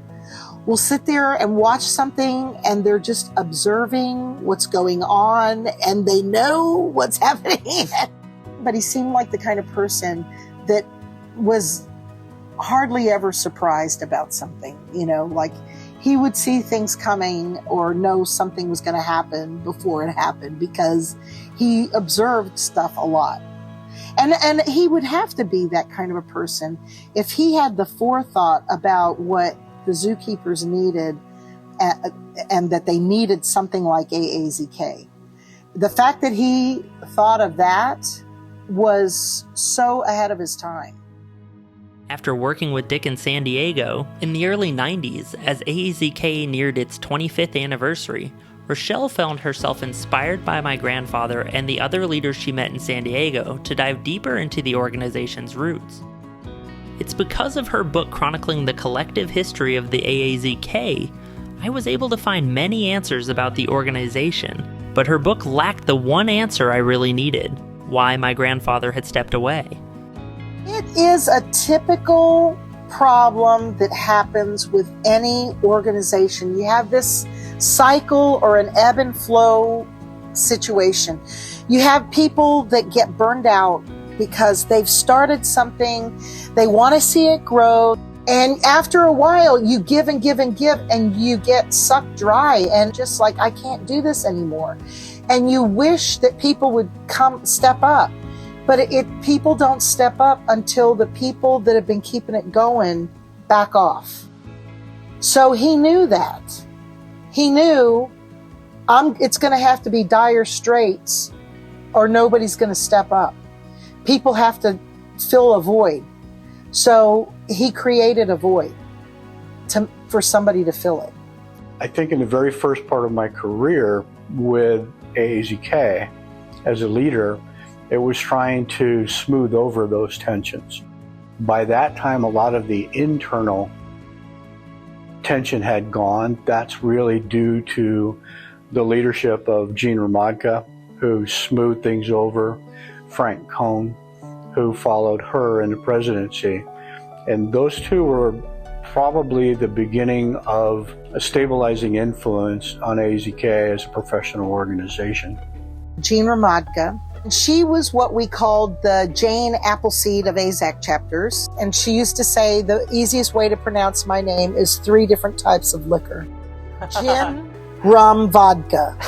[SPEAKER 10] will sit there and watch something and they're just observing what's going on and they know what's happening. But he seemed like the kind of person that was hardly ever surprised about something, you know, like he would see things coming or know something was going to happen before it happened because he observed stuff a lot. And he would have to be that kind of a person if he had the forethought about what the zookeepers needed and that they needed something like AAZK. The fact that he thought of that was so ahead of his time.
[SPEAKER 1] After working with Dick in San Diego, in the early 90s, as AAZK neared its 25th anniversary, Rochelle found herself inspired by my grandfather and the other leaders she met in San Diego to dive deeper into the organization's roots. It's because of her book chronicling the collective history of the AAZK, I was able to find many answers about the organization, but her book lacked the one answer I really needed: why my grandfather had stepped away.
[SPEAKER 10] It is a typical problem that happens with any organization. You have this cycle or an ebb and flow situation. You have people that get burned out because they've started something, they want to see it grow, and after a while you give and give and give and you get sucked dry and just like, I can't do this anymore. And you wish that people would step up. But people don't step up until the people that have been keeping it going back off. So he knew that. He knew it's going to have to be dire straits or nobody's going to step up. People have to fill a void. So he created a void for somebody to fill it.
[SPEAKER 11] I think in the very first part of my career with AAZK as a leader, it was trying to smooth over those tensions. By that time, a lot of the internal tension had gone. That's really due to the leadership of Gene Ramadka, who smoothed things over, Frank Cohn, who followed her in the presidency. And those two were probably the beginning of a stabilizing influence on AAZK as a professional organization.
[SPEAKER 10] Gene Ramadka. She was what we called the Jane Appleseed of AZAC chapters. And she used to say the easiest way to pronounce my name is 3 different types of liquor. Gin, rum, vodka.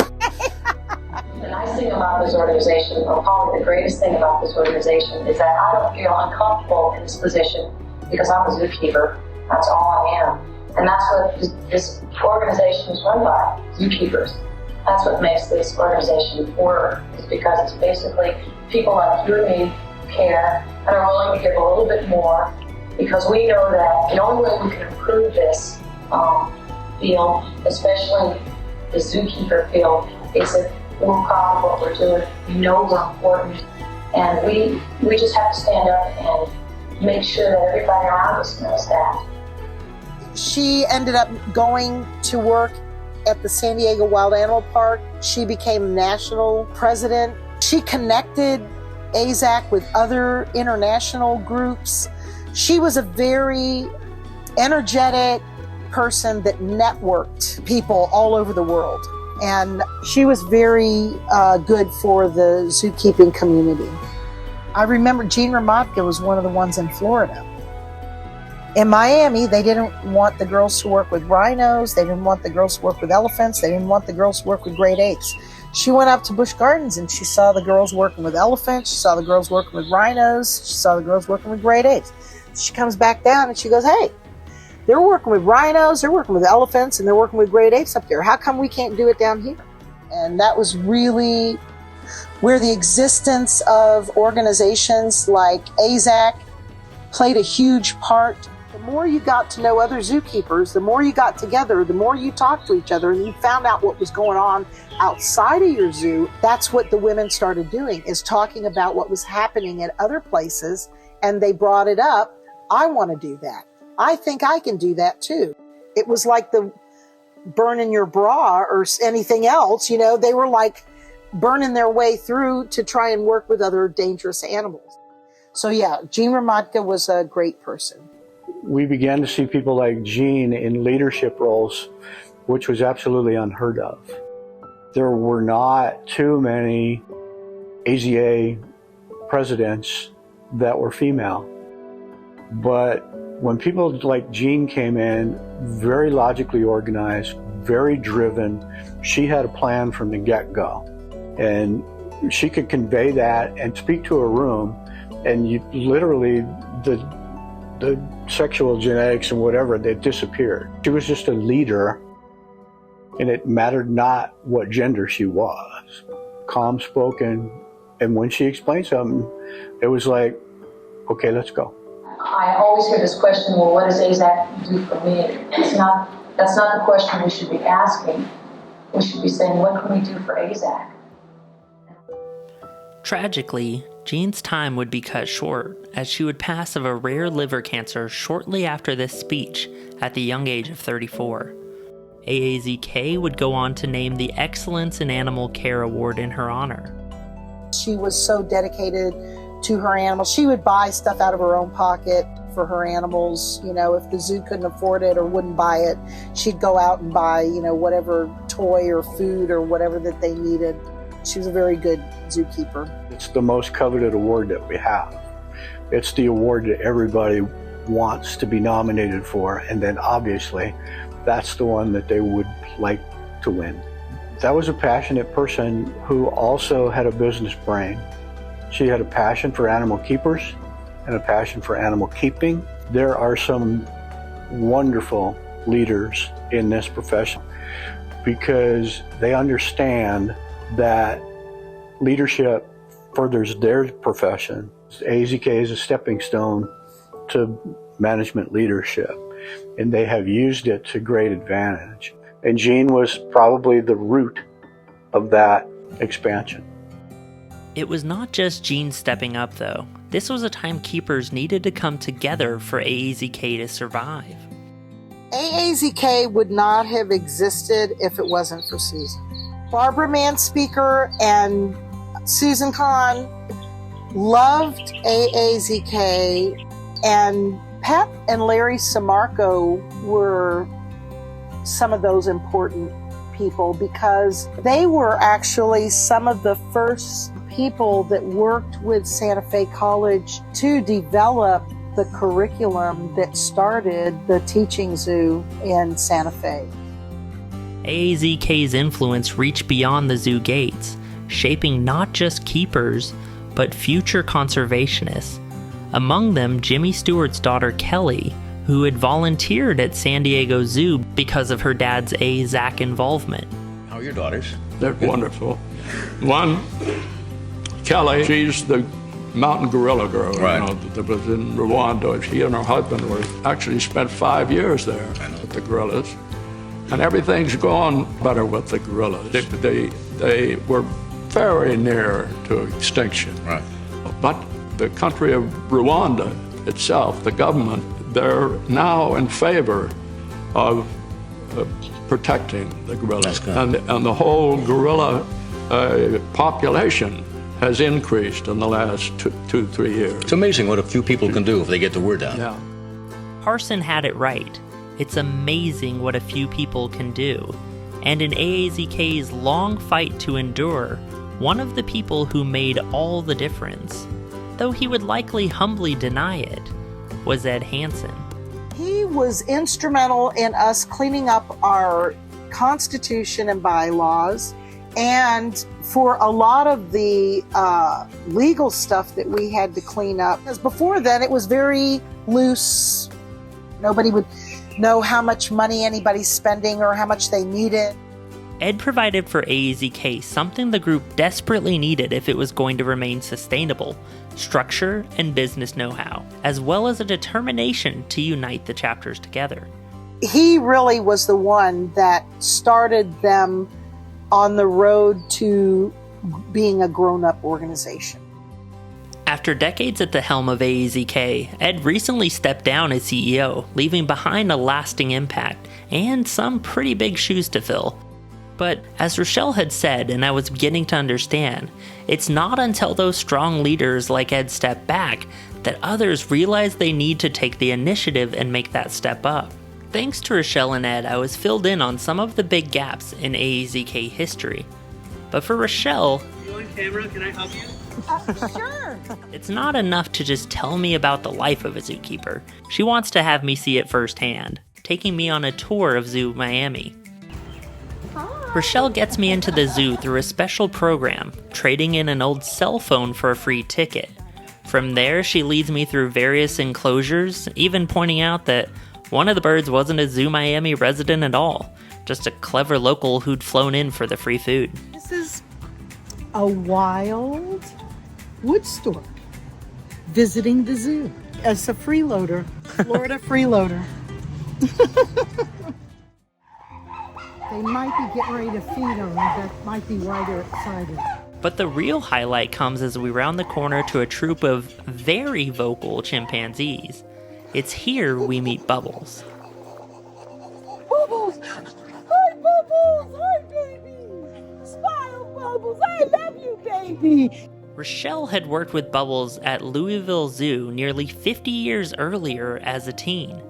[SPEAKER 18] The nice thing about this organization, or probably the greatest thing about this organization, is that I don't feel uncomfortable in this position because I'm a zookeeper. That's all I am. And that's what this organization is run by, zookeepers. That's what makes this organization work, is because it's basically people like you and me care and are willing to give a little bit more, because we know that the only way we can improve this field, especially the zookeeper field, is if we're proud of what we're doing, we know we're important, and we just have to stand up and make sure that everybody around us knows that.
[SPEAKER 10] She ended up going to work at the San Diego Wild Animal Park. She became national president. She connected AZAC with other international groups. She was a very energetic person that networked people all over the world. And she was very good for the zookeeping community. I remember Gene Ramadka was one of the ones in Florida. In Miami, they didn't want the girls to work with rhinos. They didn't want the girls to work with elephants. They didn't want the girls to work with great apes. She went up to Busch Gardens and she saw the girls working with elephants. She saw the girls working with rhinos. She saw the girls working with great apes. She comes back down and she goes, hey, they're working with rhinos, they're working with elephants, and they're working with great apes up there. How come we can't do it down here? And that was really where the existence of organizations like AZAC played a huge part. The more you got to know other zookeepers, the more you got together, the more you talked to each other and you found out what was going on outside of your zoo. That's what the women started doing, is talking about what was happening at other places, and they brought it up. I want to do that. I think I can do that too. It was like the burning your bra or anything else, you know, they were like burning their way through to try and work with other dangerous animals. So yeah, Gene Ramadka was a great person.
[SPEAKER 11] We began to see people like Gene in leadership roles, which was absolutely unheard of. There were not too many AZA presidents that were female. But When people like Jean came in, very logically organized, very driven, she had a plan from the get-go. And she could convey that and speak to a room, and you literally, the sexual genetics and whatever, they disappeared. She was just a leader, and it mattered not what gender she was. Calm spoken, and when she explained something, it was like, okay, let's go.
[SPEAKER 18] I always hear this question, well, what does AZAC do for me? That's not the question we should be asking. We should be saying, what can we do for AZAC?
[SPEAKER 1] Tragically, Jean's time would be cut short, as she would pass of a rare liver cancer shortly after this speech at the young age of 34. AAZK would go on to name the Excellence in Animal Care Award in her honor.
[SPEAKER 10] She was so dedicated to her animals. She would buy stuff out of her own pocket for her animals. You know, if the zoo couldn't afford it or wouldn't buy it, she'd go out and buy, you know, whatever toy or food or whatever that they needed. She was a very good zookeeper.
[SPEAKER 11] It's the most coveted award that we have. It's the award that everybody wants to be nominated for, and then obviously that's the one that they would like to win. That was a passionate person who also had a business brain. She had a passion for animal keepers and a passion for animal keeping. There are some wonderful leaders in this profession because they understand that leadership furthers their profession. AZK is a stepping stone to management leadership, and they have used it to great advantage. And Jean was probably the root of that expansion.
[SPEAKER 1] It was not just Jean stepping up, though. This was a time keepers needed to come together for AAZK to survive.
[SPEAKER 10] AAZK would not have existed if it wasn't for Susan. Barbara Manspeaker and Susan Kahn loved AAZK, and Pep and Larry Samarco were some of those important people because they were actually some of the first people that worked with Santa Fe College to develop the curriculum that started the teaching zoo in Santa Fe.
[SPEAKER 1] AAZK's influence reached beyond the zoo gates, shaping not just keepers, but future conservationists. Among them, Jimmy Stewart's daughter Kelly, who had volunteered at San Diego Zoo because of her dad's AZAC involvement.
[SPEAKER 19] How are your daughters?
[SPEAKER 20] They're wonderful. One, Kelly, she's the mountain gorilla girl, right. You know, that was in Rwanda. She and her husband were actually spent 5 years there with the gorillas. And everything's gone better with the gorillas. They were very near to extinction. Right. But the country of Rwanda itself, the government, they're now in favor of protecting the gorillas. And the whole gorilla population has increased in the last two, 3 years.
[SPEAKER 19] It's amazing what a few people can do if they get the word out.
[SPEAKER 20] Yeah.
[SPEAKER 1] Parson had it right. It's amazing what a few people can do. And in AAZK's long fight to endure, one of the people who made all the difference, though he would likely humbly deny it, was Ed Hansen.
[SPEAKER 10] He was instrumental in us cleaning up our Constitution and bylaws, and for a lot of the legal stuff that we had to clean up. Because before then, it was very loose. Nobody would know how much money anybody's spending or how much they needed.
[SPEAKER 1] Ed provided for AAZK something the group desperately needed if it was going to remain sustainable: structure and business know-how, as well as a determination to unite the chapters together.
[SPEAKER 10] He really was the one that started them on the road to being a grown-up organization.
[SPEAKER 1] After decades at the helm of AAZK, Ed recently stepped down as CEO, leaving behind a lasting impact and some pretty big shoes to fill. But as Rochelle had said, and I was beginning to understand, it's not until those strong leaders like Ed step back that others realize they need to take the initiative and make that step up. Thanks to Rochelle and Ed, I was filled in on some of the big gaps in AAZK history. But for Rochelle...
[SPEAKER 15] Are you on camera? Can I help you?
[SPEAKER 17] Sure.
[SPEAKER 1] It's not enough to just tell me about the life of a zookeeper. She wants to have me see it firsthand, taking me on a tour of Zoo Miami. Rochelle gets me into the zoo through a special program, trading in an old cell phone for a free ticket. From there, she leads me through various enclosures, even pointing out that one of the birds wasn't a Zoo Miami resident at all, just a clever local who'd flown in for the free food.
[SPEAKER 17] This is a wild wood stork visiting the zoo as a freeloader, Florida freeloader. They might be getting ready to feed them. That might be why they're excited.
[SPEAKER 1] But the real highlight comes as we round the corner to a troop of very vocal chimpanzees. It's here we meet Bubbles.
[SPEAKER 17] Bubbles! Hi, Bubbles! Hi, baby! Smile, Bubbles! I love you, baby!
[SPEAKER 1] Rochelle had worked with Bubbles at Louisville Zoo nearly 50 years earlier as a teen.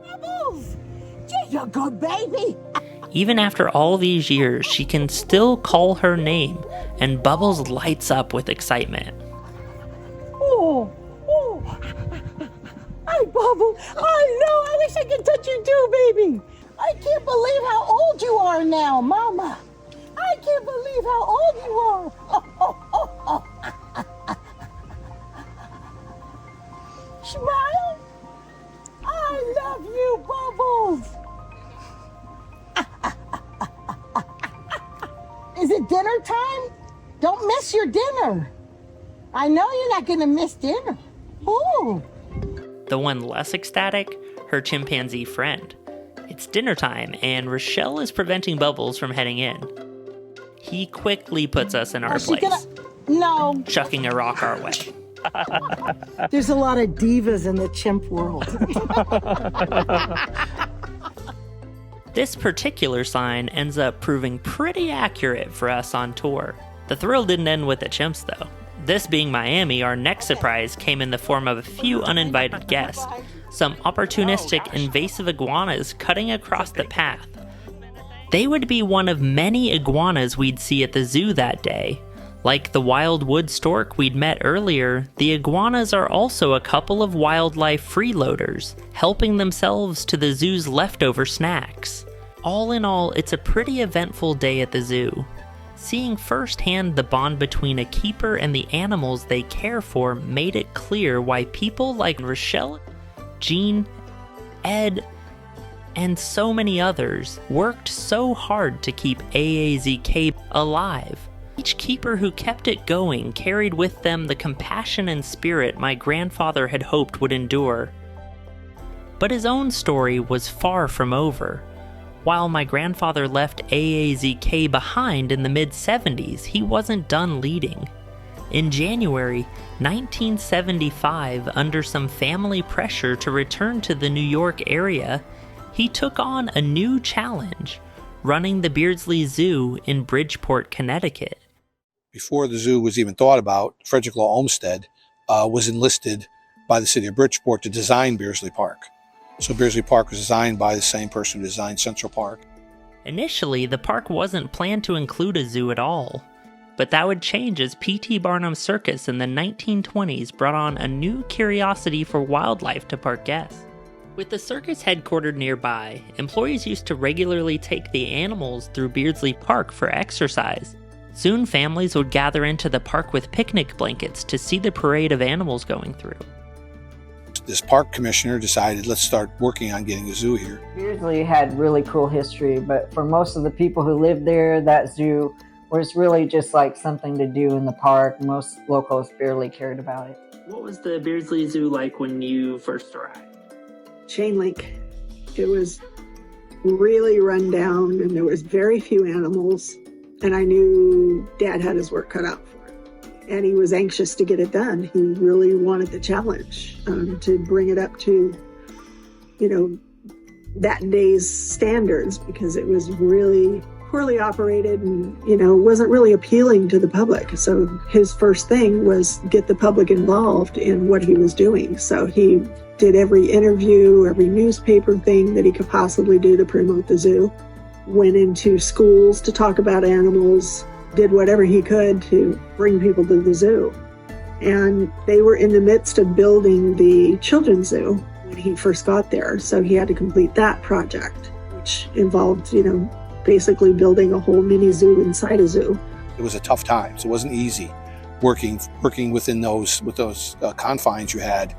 [SPEAKER 17] Bubbles! You're a good baby!
[SPEAKER 1] Even after all these years, she can still call her name, and Bubbles lights up with excitement.
[SPEAKER 17] Oh! Hi, Bubbles! I know! I wish I could touch you too, baby! I can't believe how old you are now, Mama! I can't believe how old you are! Smile! I love you, Bubbles! Is it dinner time? Don't miss your dinner. I know you're not going to miss dinner. Ooh.
[SPEAKER 1] The one less ecstatic, her chimpanzee friend. It's dinner time, and Rochelle is preventing Bubbles from heading in. He quickly puts us in our place,
[SPEAKER 17] No.
[SPEAKER 1] chucking a rock our way.
[SPEAKER 17] There's a lot of divas in the chimp world.
[SPEAKER 1] This particular sign ends up proving pretty accurate for us on tour. The thrill didn't end with the chimps, though. This being Miami, our next surprise came in the form of a few uninvited guests, some opportunistic invasive iguanas cutting across the path. They would be one of many iguanas we'd see at the zoo that day. Like the wild wood stork we'd met earlier, the iguanas are also a couple of wildlife freeloaders, helping themselves to the zoo's leftover snacks. All in all, it's a pretty eventful day at the zoo. Seeing firsthand the bond between a keeper and the animals they care for made it clear why people like Rochelle, Jean, Ed, and so many others worked so hard to keep AAZK alive. Each keeper who kept it going carried with them the compassion and spirit my grandfather had hoped would endure. But his own story was far from over. While my grandfather left AAZK behind in the mid-70s, he wasn't done leading. In January 1975, under some family pressure to return to the New York area, he took on a new challenge, running the Beardsley Zoo in Bridgeport, Connecticut.
[SPEAKER 21] Before the zoo was even thought about, Frederick Law Olmsted was enlisted by the city of Bridgeport to design Beardsley Park. So Beardsley Park was designed by the same person who designed Central Park.
[SPEAKER 1] Initially, the park wasn't planned to include a zoo at all. But that would change as P.T. Barnum's circus in the 1920s brought on a new curiosity for wildlife to park guests. With the circus headquartered nearby, employees used to regularly take the animals through Beardsley Park for exercise. Soon families would gather into the park with picnic blankets to see the parade of animals going through.
[SPEAKER 21] This park commissioner decided, let's start working on getting a zoo here.
[SPEAKER 8] Beardsley had really cool history, but for most of the people who lived there, that zoo was really just like something to do in the park. Most locals barely cared about it.
[SPEAKER 1] What was the Beardsley Zoo like when you first arrived?
[SPEAKER 7] Chain link. It was really run down and there was very few animals, and I knew Dad had his work cut out for it. And he was anxious to get it done. He really wanted the challenge to bring it up to, that day's standards, because it was really poorly operated and, wasn't really appealing to the public. So his first thing was get the public involved in what he was doing. So he did every interview, every newspaper thing that he could possibly do to promote the zoo, went into schools to talk about animals, did whatever he could to bring people to the zoo. And they were in the midst of building the children's zoo when he first got there. So he had to complete that project, which involved, basically building a whole mini zoo inside a zoo.
[SPEAKER 21] It was a tough time. So it wasn't easy working within those confines you had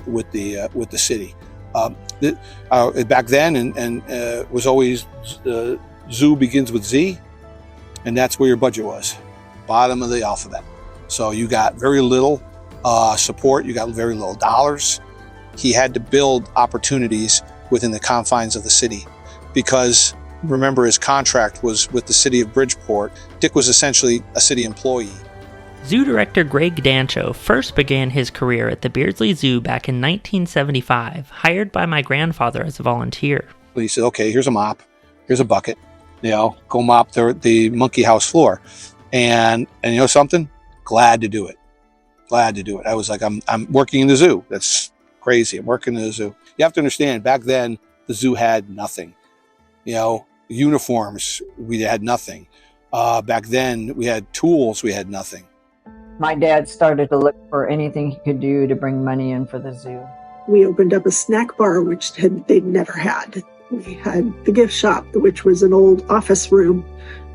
[SPEAKER 21] with the city. Back then, and was always zoo begins with Z, and that's where your budget was, bottom of the alphabet. So you got very little support, you got very little dollars. He had to build opportunities within the confines of the city because, remember, his contract was with the city of Bridgeport. Dick was essentially a city employee.
[SPEAKER 1] Zoo director Greg Dancho first began his career at the Beardsley Zoo back in 1975, hired by my grandfather as a volunteer.
[SPEAKER 21] He said, okay, here's a mop, here's a bucket, go mop the monkey house floor. And you know something? Glad to do it. I was like, I'm working in the zoo. That's crazy. I'm working in the zoo. You have to understand, back then, the zoo had nothing. Uniforms, we had nothing. Back then, we had tools, we had nothing.
[SPEAKER 8] My dad started to look for anything he could do to bring money in for the zoo.
[SPEAKER 7] We opened up a snack bar, which they'd never had. We had the gift shop, which was an old office room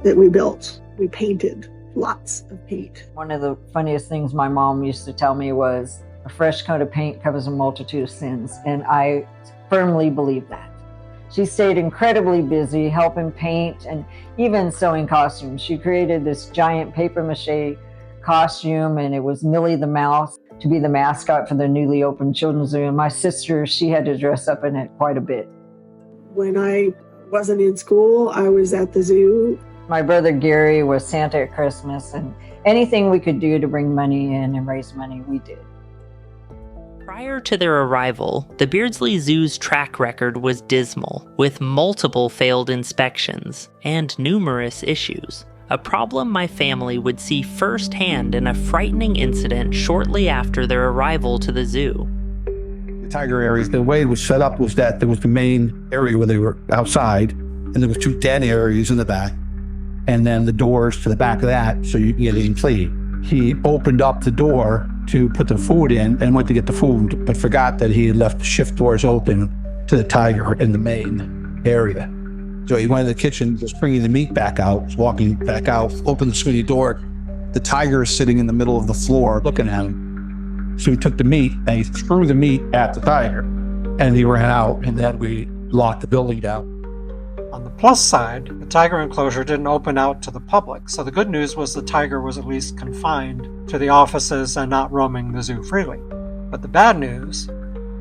[SPEAKER 7] that we built. We painted, lots of paint.
[SPEAKER 8] One of the funniest things my mom used to tell me was, a fresh coat of paint covers a multitude of sins, and I firmly believe that. She stayed incredibly busy helping paint and even sewing costumes. She created this giant papier-mâché costume, and it was Millie the Mouse to be the mascot for the newly opened children's zoo. And my sister, she had to dress up in it quite a bit.
[SPEAKER 7] When I wasn't in school, I was at the zoo.
[SPEAKER 8] My brother Gary was Santa at Christmas, and anything we could do to bring money in and raise money, we did.
[SPEAKER 1] Prior to their arrival, the Beardsley Zoo's track record was dismal, with multiple failed inspections and numerous issues. A problem my family would see firsthand in a frightening incident shortly after their arrival to the zoo.
[SPEAKER 2] The tiger areas, the way it was set up was that there was the main area where they were outside, and there was 2 den areas in the back, and then the doors to the back of that so you can get in clean. He opened up the door to put the food in and went to get the food, but forgot that he had left the shift doors open to the tiger in the main area. So he went in the kitchen, was bringing the meat back out, was walking back out, opened the swinging door. The tiger is sitting in the middle of the floor looking at him. So he took the meat and he threw the meat at the tiger, and he ran out, and then we locked the building down.
[SPEAKER 9] On the plus side, the tiger enclosure didn't open out to the public, so the good news was the tiger was at least confined to the offices and not roaming the zoo freely. But the bad news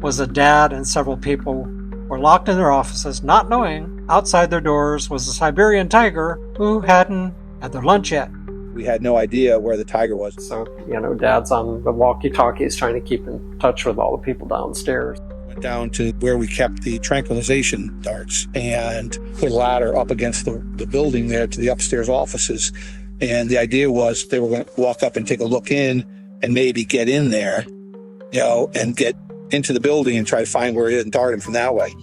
[SPEAKER 9] was that Dad and several people were locked in their offices, not knowing outside their doors was a Siberian tiger who hadn't had their lunch yet.
[SPEAKER 21] We had no idea where the tiger was.
[SPEAKER 9] So, Dad's on the walkie-talkies trying to keep in touch with all the people downstairs.
[SPEAKER 21] Went down to where we kept the tranquilization darts and put a ladder up against the building there to the upstairs offices. And the idea was they were going to walk up and take a look in and maybe get in there, and get into the building and try to find where he is and dart him from that way.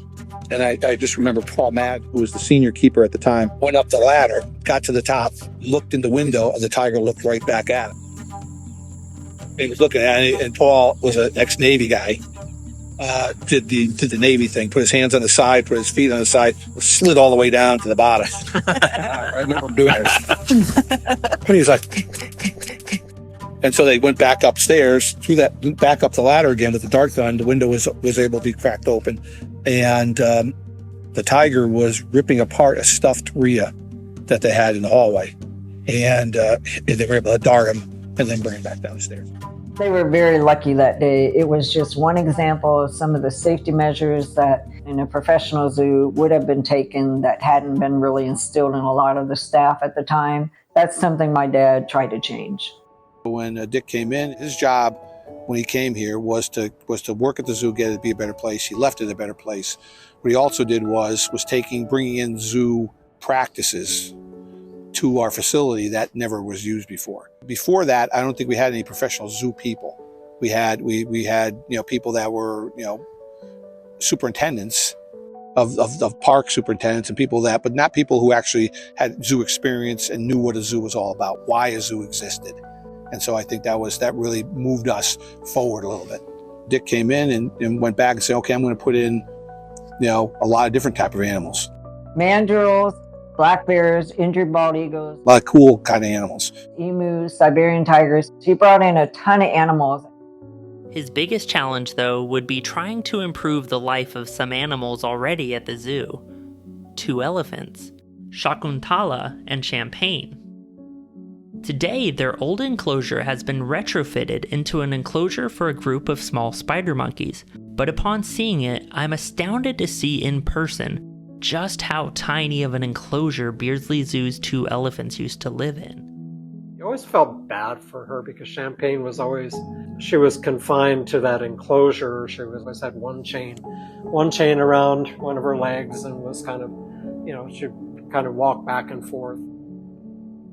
[SPEAKER 21] And I just remember Paul Madd, who was the senior keeper at the time, went up the ladder, got to the top, looked in the window, and the tiger looked right back at him. He was looking at it, and Paul was an ex-Navy guy. Did the Navy thing, put his hands on the side, put his feet on the side, slid all the way down to the bottom. I remember him doing it. And he was like... And so they went back upstairs, back up the ladder again with the dart gun. The window was able to be cracked open. And the tiger was ripping apart a stuffed Rhea that they had in the hallway. And they were able to dart him and then bring him back downstairs.
[SPEAKER 8] They were very lucky that day. It was just one example of some of the safety measures that in a professional zoo would have been taken that hadn't been really instilled in a lot of the staff at the time. That's something my dad tried to change.
[SPEAKER 21] When Dick came in, his job when he came here was to work at the zoo, get it to be a better place. He left it a better place. What he also did was bringing in zoo practices to our facility that never was used before. Before that, I don't think we had any professional zoo people. We had people that were superintendents of park superintendents and people but not people who actually had zoo experience and knew what a zoo was all about, why a zoo existed. And so I think that really moved us forward a little bit. Dick came in and went back and said, okay, I'm going to put in, a lot of different type of animals.
[SPEAKER 8] Mandrills, black bears, injured bald eagles,
[SPEAKER 21] A lot of cool kind of animals.
[SPEAKER 8] emus, Siberian tigers. She brought in a ton of animals.
[SPEAKER 1] His biggest challenge, though, would be trying to improve the life of some animals already at the zoo. 2 elephants, Shakuntala and Champagne. Today, their old enclosure has been retrofitted into an enclosure for a group of small spider monkeys, but upon seeing it, I'm astounded to see in person just how tiny of an enclosure Beardsley Zoo's 2 elephants used to live in.
[SPEAKER 9] You always felt bad for her because Champagne she was confined to that enclosure. She always had one chain around one of her legs and was kind of, she'd kind of walk back and forth.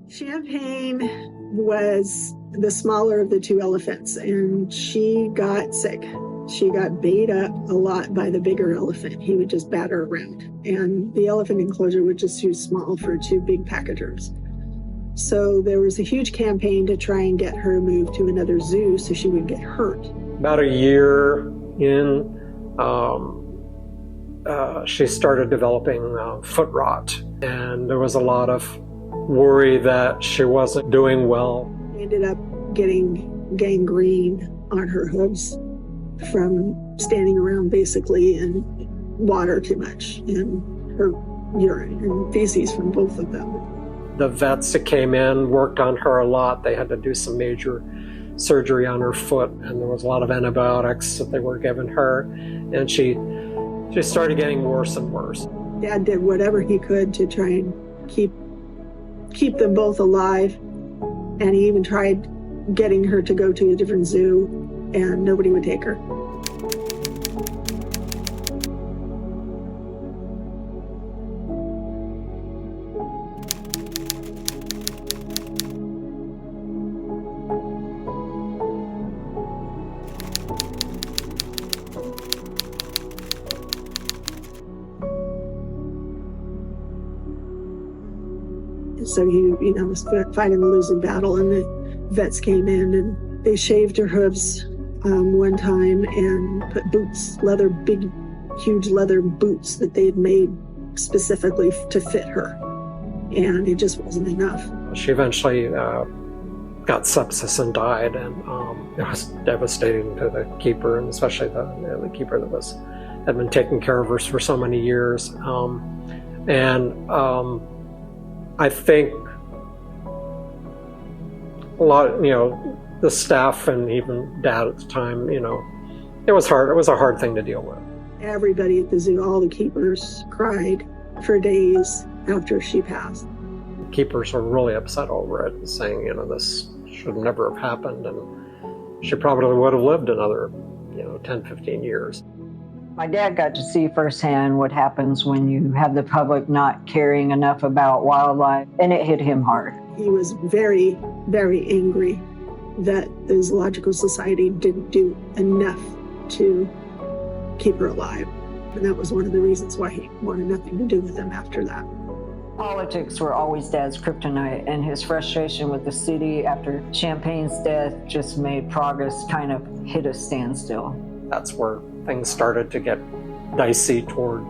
[SPEAKER 7] Champagne was the smaller of the 2 elephants, and she got sick. She got bait up a lot by the bigger elephant. He would just bat her around, and the elephant enclosure was just too small for 2 big pachyderms. So there was a huge campaign to try and get her moved to another zoo so she wouldn't get hurt.
[SPEAKER 9] About a year in, she started developing foot rot, and there was a lot of worry that she wasn't doing well.
[SPEAKER 7] Ended up getting gangrene on her hooves from standing around basically in water too much, and her urine and feces from both of them.
[SPEAKER 9] The vets that came in worked on her a lot. They had to do some major surgery on her foot, and there was a lot of antibiotics that they were giving her, and she started getting worse and worse.
[SPEAKER 7] Dad did whatever he could to try and keep them both alive, and he even tried getting her to go to a different zoo, and nobody would take her. So he, was fighting the losing battle, and the vets came in and they shaved her hooves one time and put boots, big, huge leather boots that they had made specifically to fit her, and it just wasn't enough.
[SPEAKER 9] She eventually got sepsis and died, and it was devastating to the keeper, and especially the keeper that had been taking care of her for so many years. I think a lot, the staff and even Dad at the time, it was hard. It was a hard thing to deal with.
[SPEAKER 7] Everybody at the zoo, all the keepers, cried for days after she passed.
[SPEAKER 9] Keepers were really upset over it, saying, this should never have happened, and she probably would have lived another, 10, 15 years.
[SPEAKER 8] My dad got to see firsthand what happens when you have the public not caring enough about wildlife, and it hit him hard.
[SPEAKER 7] He was very, very angry that the Zoological Society didn't do enough to keep her alive. And that was one of the reasons why he wanted nothing to do with them after that.
[SPEAKER 8] Politics were always Dad's kryptonite, and his frustration with the city after Champagne's death just made progress kind of hit a standstill.
[SPEAKER 9] That's where things started to get dicey toward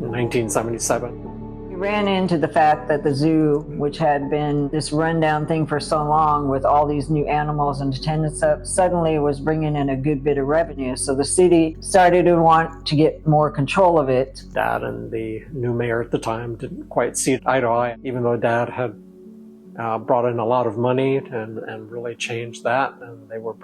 [SPEAKER 9] 1977.
[SPEAKER 8] We ran into the fact that the zoo, which had been this rundown thing for so long with all these new animals and attendance up, suddenly was bringing in a good bit of revenue. So the city started to want to get more control of it.
[SPEAKER 9] Dad and the new mayor at the time didn't quite see eye to eye, even though Dad had brought in a lot of money and really changed that. And they were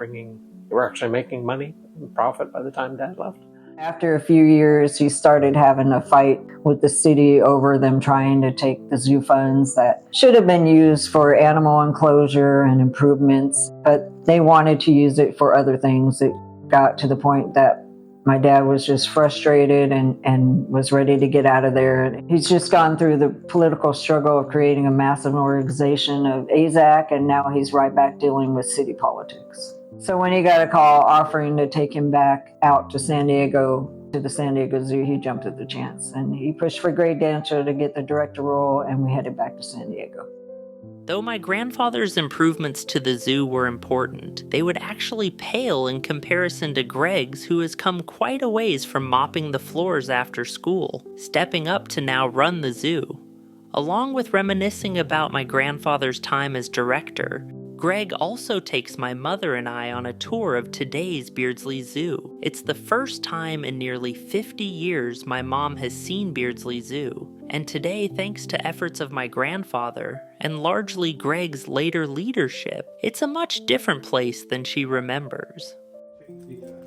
[SPEAKER 9] actually making money and profit by the time Dad left.
[SPEAKER 8] After a few years, he started having a fight with the city over them trying to take the zoo funds that should have been used for animal enclosure and improvements, but they wanted to use it for other things. It got to the point that my dad was just frustrated and was ready to get out of there. And he's just gone through the political struggle of creating a massive organization of AZAC, and now he's right back dealing with city politics. So when he got a call offering to take him back out to San Diego, to the San Diego Zoo, he jumped at the chance. And he pushed for Greg Dancho to get the director role, and we headed back to San Diego.
[SPEAKER 1] Though my grandfather's improvements to the zoo were important, they would actually pale in comparison to Greg's, who has come quite a ways from mopping the floors after school, stepping up to now run the zoo. Along with reminiscing about my grandfather's time as director, Greg also takes my mother and I on a tour of today's Beardsley Zoo. It's the first time in nearly 50 years my mom has seen Beardsley Zoo, and today, thanks to efforts of my grandfather, and largely Greg's later leadership, it's a much different place than she remembers.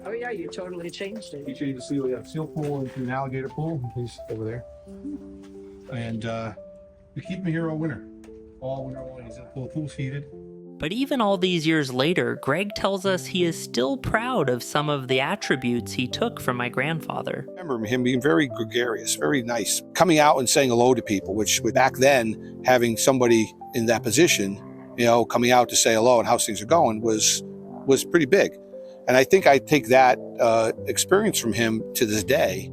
[SPEAKER 2] Oh yeah, you totally changed it. You changed the seal. We have seal pool into an alligator pool. He's over there. And we keep him here all winter. All winter long. He's in the pool. Pool's heated.
[SPEAKER 1] But even all these years later, Greg tells us he is still proud of some of the attributes he took from my grandfather.
[SPEAKER 21] I remember him being very gregarious, very nice, coming out and saying hello to people, which back then, having somebody in that position, coming out to say hello and how things are going was pretty big. And I think I take that experience from him to this day.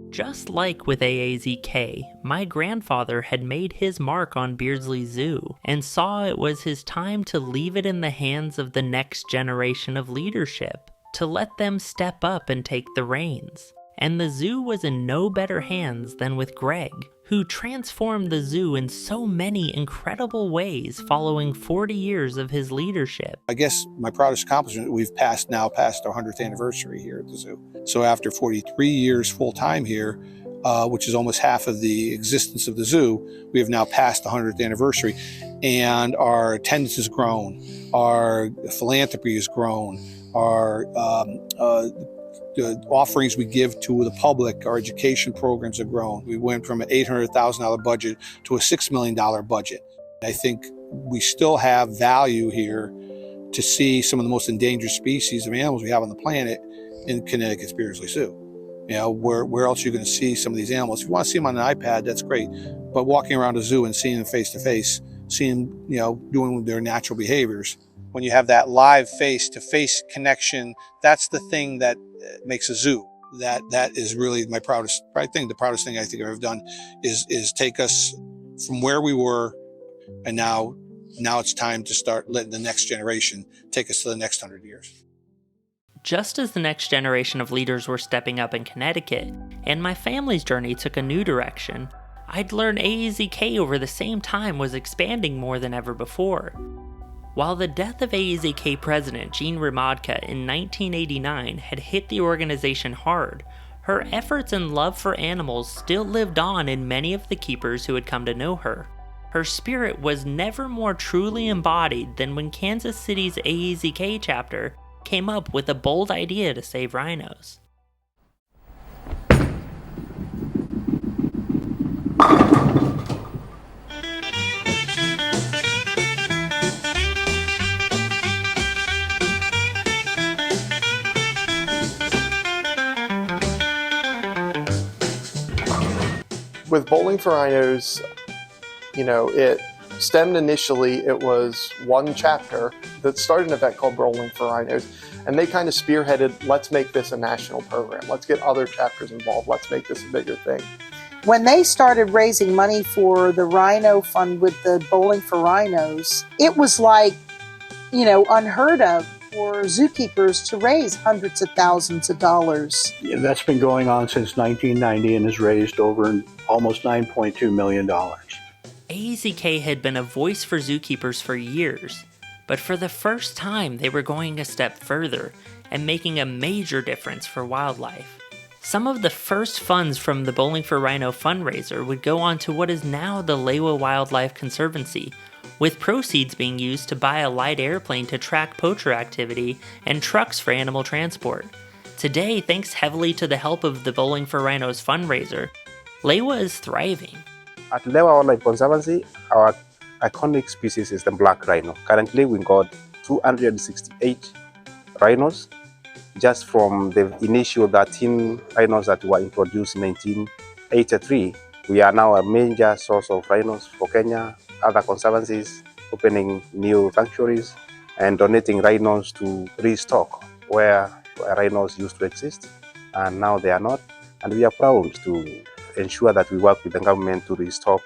[SPEAKER 1] Just like with AAZK, my grandfather had made his mark on Beardsley Zoo and saw it was his time to leave it in the hands of the next generation of leadership, to let them step up and take the reins. And the zoo was in no better hands than with Greg, who transformed the zoo in so many incredible ways following 40 years of his leadership.
[SPEAKER 21] I guess my proudest accomplishment, we've passed our 100th anniversary here at the zoo. So after 43 years full-time here, which is almost half of the existence of the zoo, we have now passed the 100th anniversary, and our attendance has grown, our philanthropy has grown, our offerings we give to the public, our education programs have grown. We went from an $800,000 budget to a $6 million budget. I think we still have value here to see some of the most endangered species of animals we have on the planet in Connecticut's Beardsley Zoo. Where else are you going to see some of these animals? If you want to see them on an iPad, that's great. But walking around a zoo and seeing them face to face, seeing them, doing their natural behaviors. When you have that live face-to-face connection, that's the thing that makes a zoo. That is really my proudest. I think the proudest thing I think I've ever done is take us from where we were, and now it's time to start letting the next generation take us to the next 100 years.
[SPEAKER 1] Just as the next generation of leaders were stepping up in Connecticut, and my family's journey took a new direction, I'd learned AAZK over the same time was expanding more than ever before. While the death of AAZK president Jean Ramadka in 1989 had hit the organization hard, her efforts and love for animals still lived on in many of the keepers who had come to know her. Her spirit was never more truly embodied than when Kansas City's AAZK chapter came up with a bold idea to save rhinos.
[SPEAKER 12] With Bowling for Rhinos, it stemmed initially, it was one chapter that started an event called Bowling for Rhinos, and they kind of spearheaded, let's make this a national program. Let's get other chapters involved. Let's make this a bigger thing.
[SPEAKER 10] When they started raising money for the Rhino Fund with the Bowling for Rhinos, it was like, unheard of for zookeepers to raise hundreds of thousands of dollars.
[SPEAKER 11] Yeah, that's been going on since 1990 and has raised over almost $9.2 million.
[SPEAKER 1] AAZK had been a voice for zookeepers for years, but for the first time they were going a step further and making a major difference for wildlife. Some of the first funds from the Bowling for Rhino fundraiser would go on to what is now the Lewa Wildlife Conservancy, with proceeds being used to buy a light airplane to track poacher activity and trucks for animal transport. Today, thanks heavily to the help of the Bowling for Rhinos fundraiser, Lewa is thriving.
[SPEAKER 22] At Lewa Wildlife Conservancy, our iconic species is the black rhino. Currently, we got 268 rhinos just from the initial 13 rhinos that were introduced in 1983. We are now a major source of rhinos for Kenya, other conservancies, opening new sanctuaries and donating rhinos to restock where rhinos used to exist, and now they are not. And we are proud to ensure that we work with the government to restock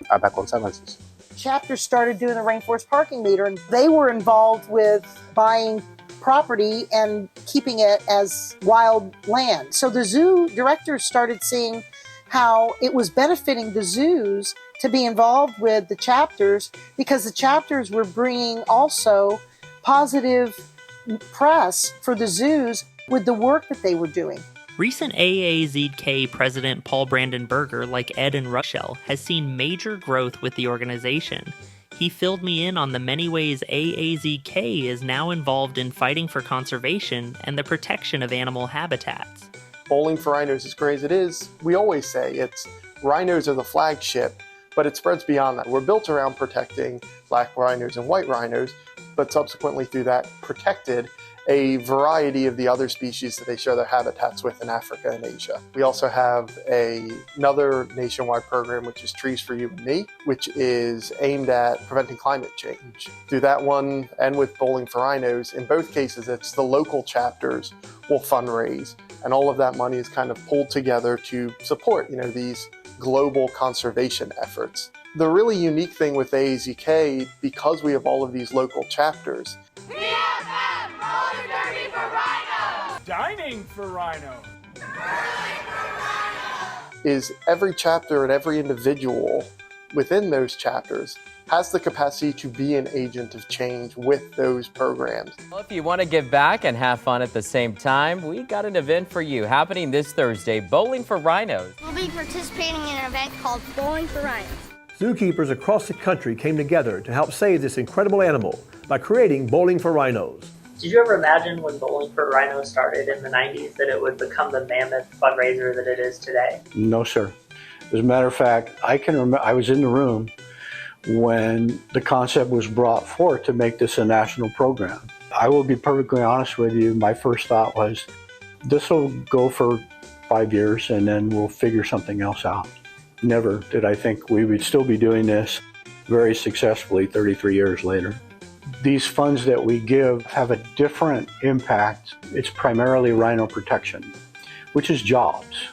[SPEAKER 22] other conservancies.
[SPEAKER 10] chapters started doing the rainforest parking meter, and they were involved with buying property and keeping it as wild land. So the zoo directors started seeing how it was benefiting the zoos to be involved with the chapters, because the chapters were bringing also positive press for the zoos with the work that they were doing.
[SPEAKER 1] Recent AAZK President Paul Brandenberger, like Ed and Rochelle, has seen major growth with the organization. He filled me in on the many ways AAZK is now involved in fighting for conservation and the protection of animal habitats.
[SPEAKER 12] Bowling for Rhinos, as great as it is, we always say rhinos are the flagship, but it spreads beyond that. We're built around protecting black rhinos and white rhinos, but subsequently through that protected a variety of the other species that they share their habitats with in Africa and Asia. We also have another nationwide program, which is Trees for You and Me, which is aimed at preventing climate change. Through that one, and with Bowling for Rhinos, in both cases, it's the local chapters will fundraise, and all of that money is kind of pulled together to support, these global conservation efforts. The really unique thing with AAZK, because we have all of these local chapters,
[SPEAKER 4] Dining for rhino.
[SPEAKER 12] is every chapter and every individual within those chapters has the capacity to be an agent of change with those programs.
[SPEAKER 13] Well, if you want to give back and have fun at the same time, we got an event for you happening this Thursday, Bowling for Rhinos.
[SPEAKER 23] We'll be participating in an event called Bowling for Rhinos.
[SPEAKER 24] Zookeepers across the country came together to help save this incredible animal by creating Bowling for Rhinos.
[SPEAKER 1] Did you ever imagine when Bowling for Rhinos started in the 90s that it would become the mammoth fundraiser that it is today?
[SPEAKER 11] No, sir. As a matter of fact, I can remember I was in the room when the concept was brought forth to make this a national program. I will be perfectly honest with you, my first thought was, this will go for 5 years and then we'll figure something else out. Never did I think we would still be doing this very successfully 33 years later. These funds that we give have a different impact. It's primarily rhino protection, which is jobs.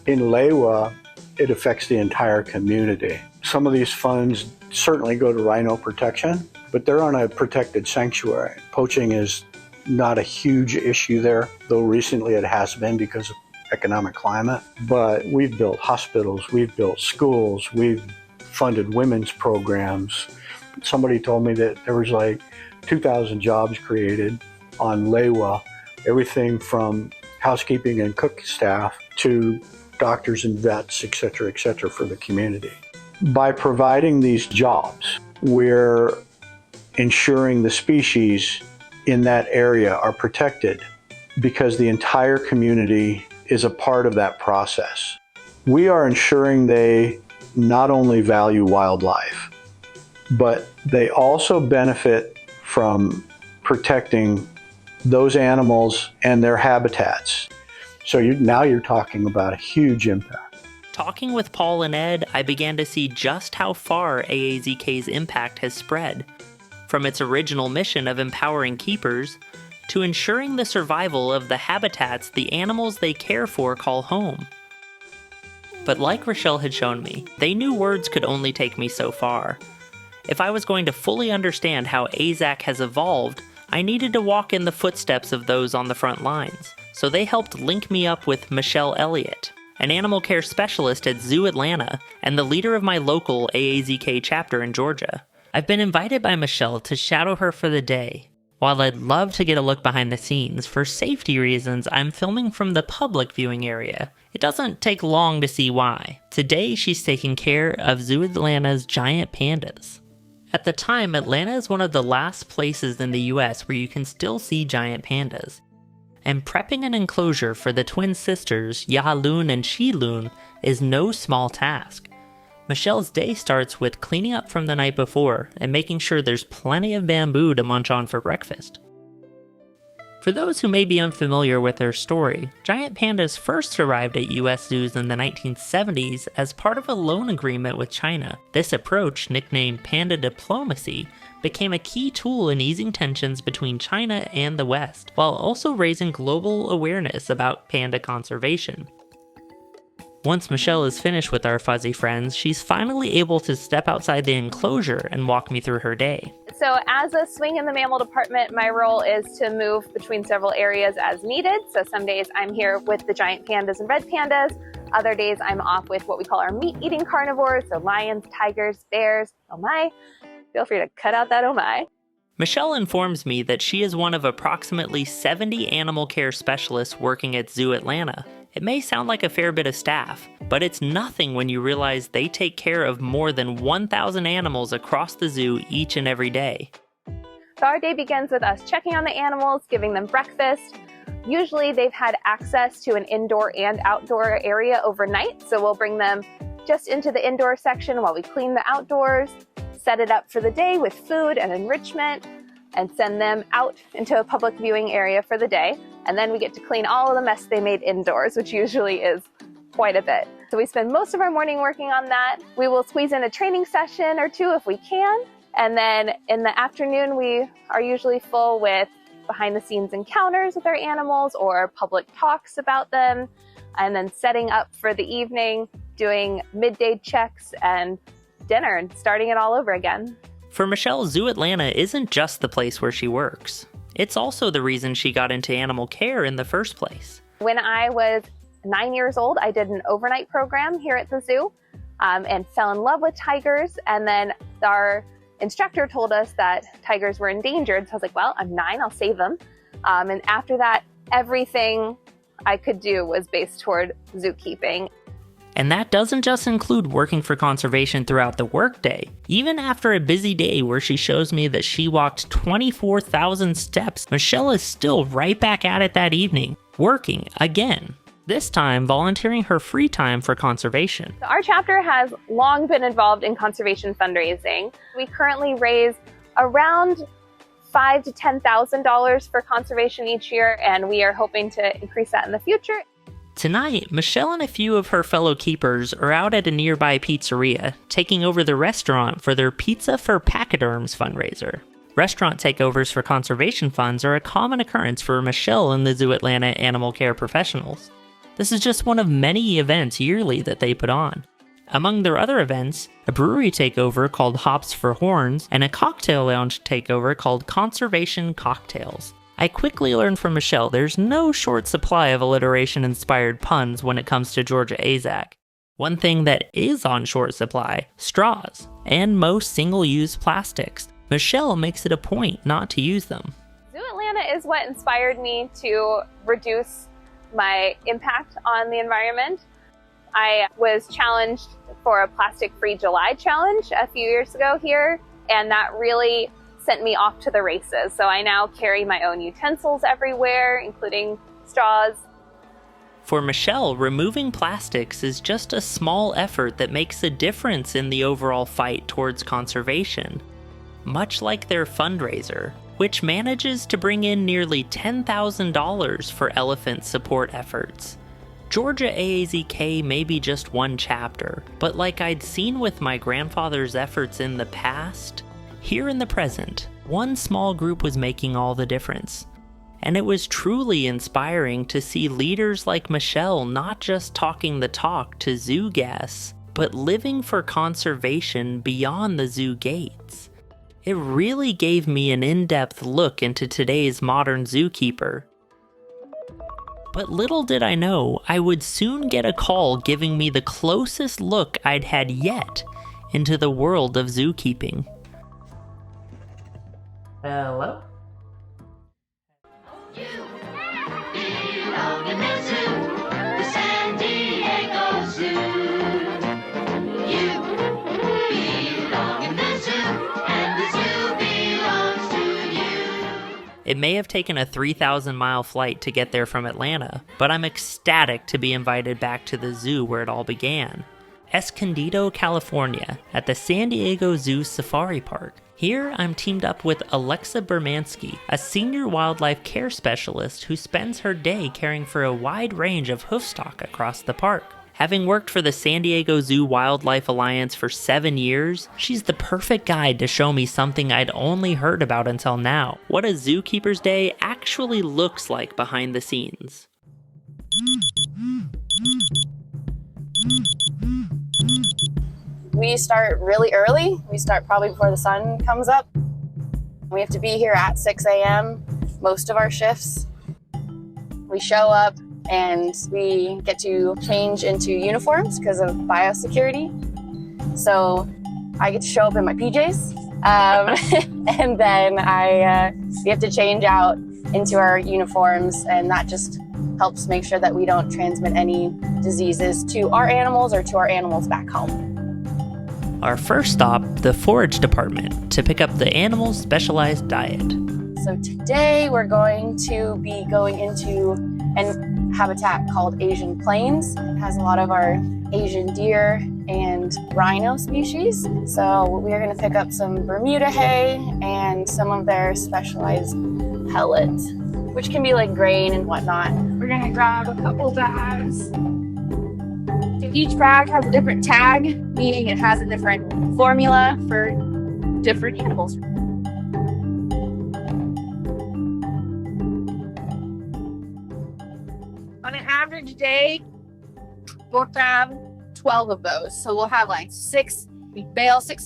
[SPEAKER 11] In Lewa, it affects the entire community. Some of these funds certainly go to rhino protection, but they're on a protected sanctuary. Poaching is not a huge issue there, though recently it has been because of economic climate. But we've built hospitals, we've built schools, we've funded women's programs. Somebody told me that there was like 2,000 jobs created on Lewa, everything from housekeeping and cook staff to doctors and vets, et cetera, for the community. By providing these jobs, we're ensuring the species in that area are protected because the entire community is a part of that process. We are ensuring they not only value wildlife, but they also benefit from protecting those animals and their habitats. So now you're talking about a huge impact.
[SPEAKER 1] Talking with Paul and Ed, I began to see just how far AAZK's impact has spread, from its original mission of empowering keepers to ensuring the survival of the habitats the animals they care for call home. But like Rochelle had shown me, they knew words could only take me so far. If I was going to fully understand how AZAC has evolved, I needed to walk in the footsteps of those on the front lines. So they helped link me up with Michelle Elliott, an animal care specialist at Zoo Atlanta and the leader of my local AAZK chapter in Georgia. I've been invited by Michelle to shadow her for the day. While I'd love to get a look behind the scenes, for safety reasons, I'm filming from the public viewing area. It doesn't take long to see why. Today, she's taking care of Zoo Atlanta's giant pandas. At the time, Atlanta is one of the last places in the US where you can still see giant pandas. And prepping an enclosure for the twin sisters, Yahalun and Shilun, is no small task. Michelle's day starts with cleaning up from the night before and making sure there's plenty of bamboo to munch on for breakfast. For those who may be unfamiliar with their story, giant pandas first arrived at US zoos in the 1970s as part of a loan agreement with China. This approach, nicknamed panda diplomacy, became a key tool in easing tensions between China and the West, while also raising global awareness about panda conservation. Once Michelle is finished with our fuzzy friends, she's finally able to step outside the enclosure and walk me through her day.
[SPEAKER 3] So as a swing in the mammal department, my role is to move between several areas as needed. So some days I'm here with the giant pandas and red pandas. Other days I'm off with what we call our meat-eating carnivores, so lions, tigers, bears. Oh my, feel free to cut out that oh my.
[SPEAKER 1] Michelle informs me that she is one of approximately 70 animal care specialists working at Zoo Atlanta. It may sound like a fair bit of staff, but it's nothing when you realize they take care of more than 1,000 animals across the zoo each and every day.
[SPEAKER 3] So our day begins with us checking on the animals, giving them breakfast. Usually they've had access to an indoor and outdoor area overnight, so we'll bring them just into the indoor section while we clean the outdoors, set it up for the day with food and enrichment, and send them out into a public viewing area for the day. And then we get to clean all of the mess they made indoors, which usually is quite a bit. So we spend most of our morning working on that. We will squeeze in a training session or two if we can. And then in the afternoon, we are usually full with behind the scenes encounters with our animals or public talks about them. And then setting up for the evening, doing midday checks and dinner and starting it all over again.
[SPEAKER 1] For Michelle, Zoo Atlanta isn't just the place where she works. It's also the reason she got into animal care in the first place.
[SPEAKER 3] When I was 9 years old, I did an overnight program here at the zoo and fell in love with tigers. And then our instructor told us that tigers were endangered. So I was like, well, I'm 9, I'll save them. And after that, everything I could do was based toward zookeeping.
[SPEAKER 1] And that doesn't just include working for conservation throughout the workday. Even after a busy day where she shows me that she walked 24,000 steps, Michelle is still right back at it that evening, working again. This time, volunteering her free time for conservation.
[SPEAKER 3] Our chapter has long been involved in conservation fundraising. We currently raise around $5,000 to $10,000 for conservation each year, and we are hoping to increase that in the future.
[SPEAKER 1] Tonight, Michelle and a few of her fellow keepers are out at a nearby pizzeria, taking over the restaurant for their Pizza for Pachyderms fundraiser. Restaurant takeovers for conservation funds are a common occurrence for Michelle and the Zoo Atlanta animal care professionals. This is just one of many events yearly that they put on. Among their other events, a brewery takeover called Hops for Horns and a cocktail lounge takeover called Conservation Cocktails. I quickly learned from Michelle there's no short supply of alliteration-inspired puns when it comes to Georgia AZAC. One thing that is on short supply, straws, and most single-use plastics. Michelle makes it a point not to use them.
[SPEAKER 3] Zoo Atlanta is what inspired me to reduce my impact on the environment. I was challenged for a plastic-free July challenge a few years ago here, and that really sent me off to the races. So I now carry my own utensils everywhere, including straws.
[SPEAKER 1] For Michelle, removing plastics is just a small effort that makes a difference in the overall fight towards conservation. Much like their fundraiser, which manages to bring in nearly $10,000 for elephant support efforts. Georgia AAZK may be just one chapter, but like I'd seen with my grandfather's efforts in the past, here in the present, one small group was making all the difference. And it was truly inspiring to see leaders like Michelle not just talking the talk to zoo guests, but living for conservation beyond the zoo gates. It really gave me an in-depth look into today's modern zookeeper. But little did I know, I would soon get a call giving me the closest look I'd had yet into the world of zookeeping. Hello?
[SPEAKER 4] You belong in the zoo, the San Diego Zoo. You belong in the zoo, and the zoo belongs to you.
[SPEAKER 1] It may have taken a 3,000-mile flight to get there from Atlanta, but I'm ecstatic to be invited back to the zoo where it all began. Escondido, California, at the San Diego Zoo Safari Park. Here, I'm teamed up with Alexa Bermansky, a senior wildlife care specialist who spends her day caring for a wide range of hoofstock across the park. Having worked for the San Diego Zoo Wildlife Alliance for 7 years, she's the perfect guide to show me something I'd only heard about until now, what a Zookeeper's Day actually looks like behind the scenes.
[SPEAKER 5] We start really early. We start probably before the sun comes up. We have to be here at 6 a.m. most of our shifts. We show up and we get to change into uniforms because of biosecurity. So I get to show up in my PJs, and then we have to change out into our uniforms, and that just helps make sure that we don't transmit any diseases to our animals or to our animals back home.
[SPEAKER 1] Our first stop, the forage department, to pick up the animal's specialized diet.
[SPEAKER 5] So today we're going to be going into a habitat called Asian Plains. It has a lot of our Asian deer and rhino species. So we're going to pick up some Bermuda hay and some of their specialized pellets, which can be like grain and whatnot.
[SPEAKER 6] We're going to grab a couple bags. So each bag has a different tag, meaning it has a different formula for different animals. On an average day, we'll have 12 of those. So we'll have like 6 to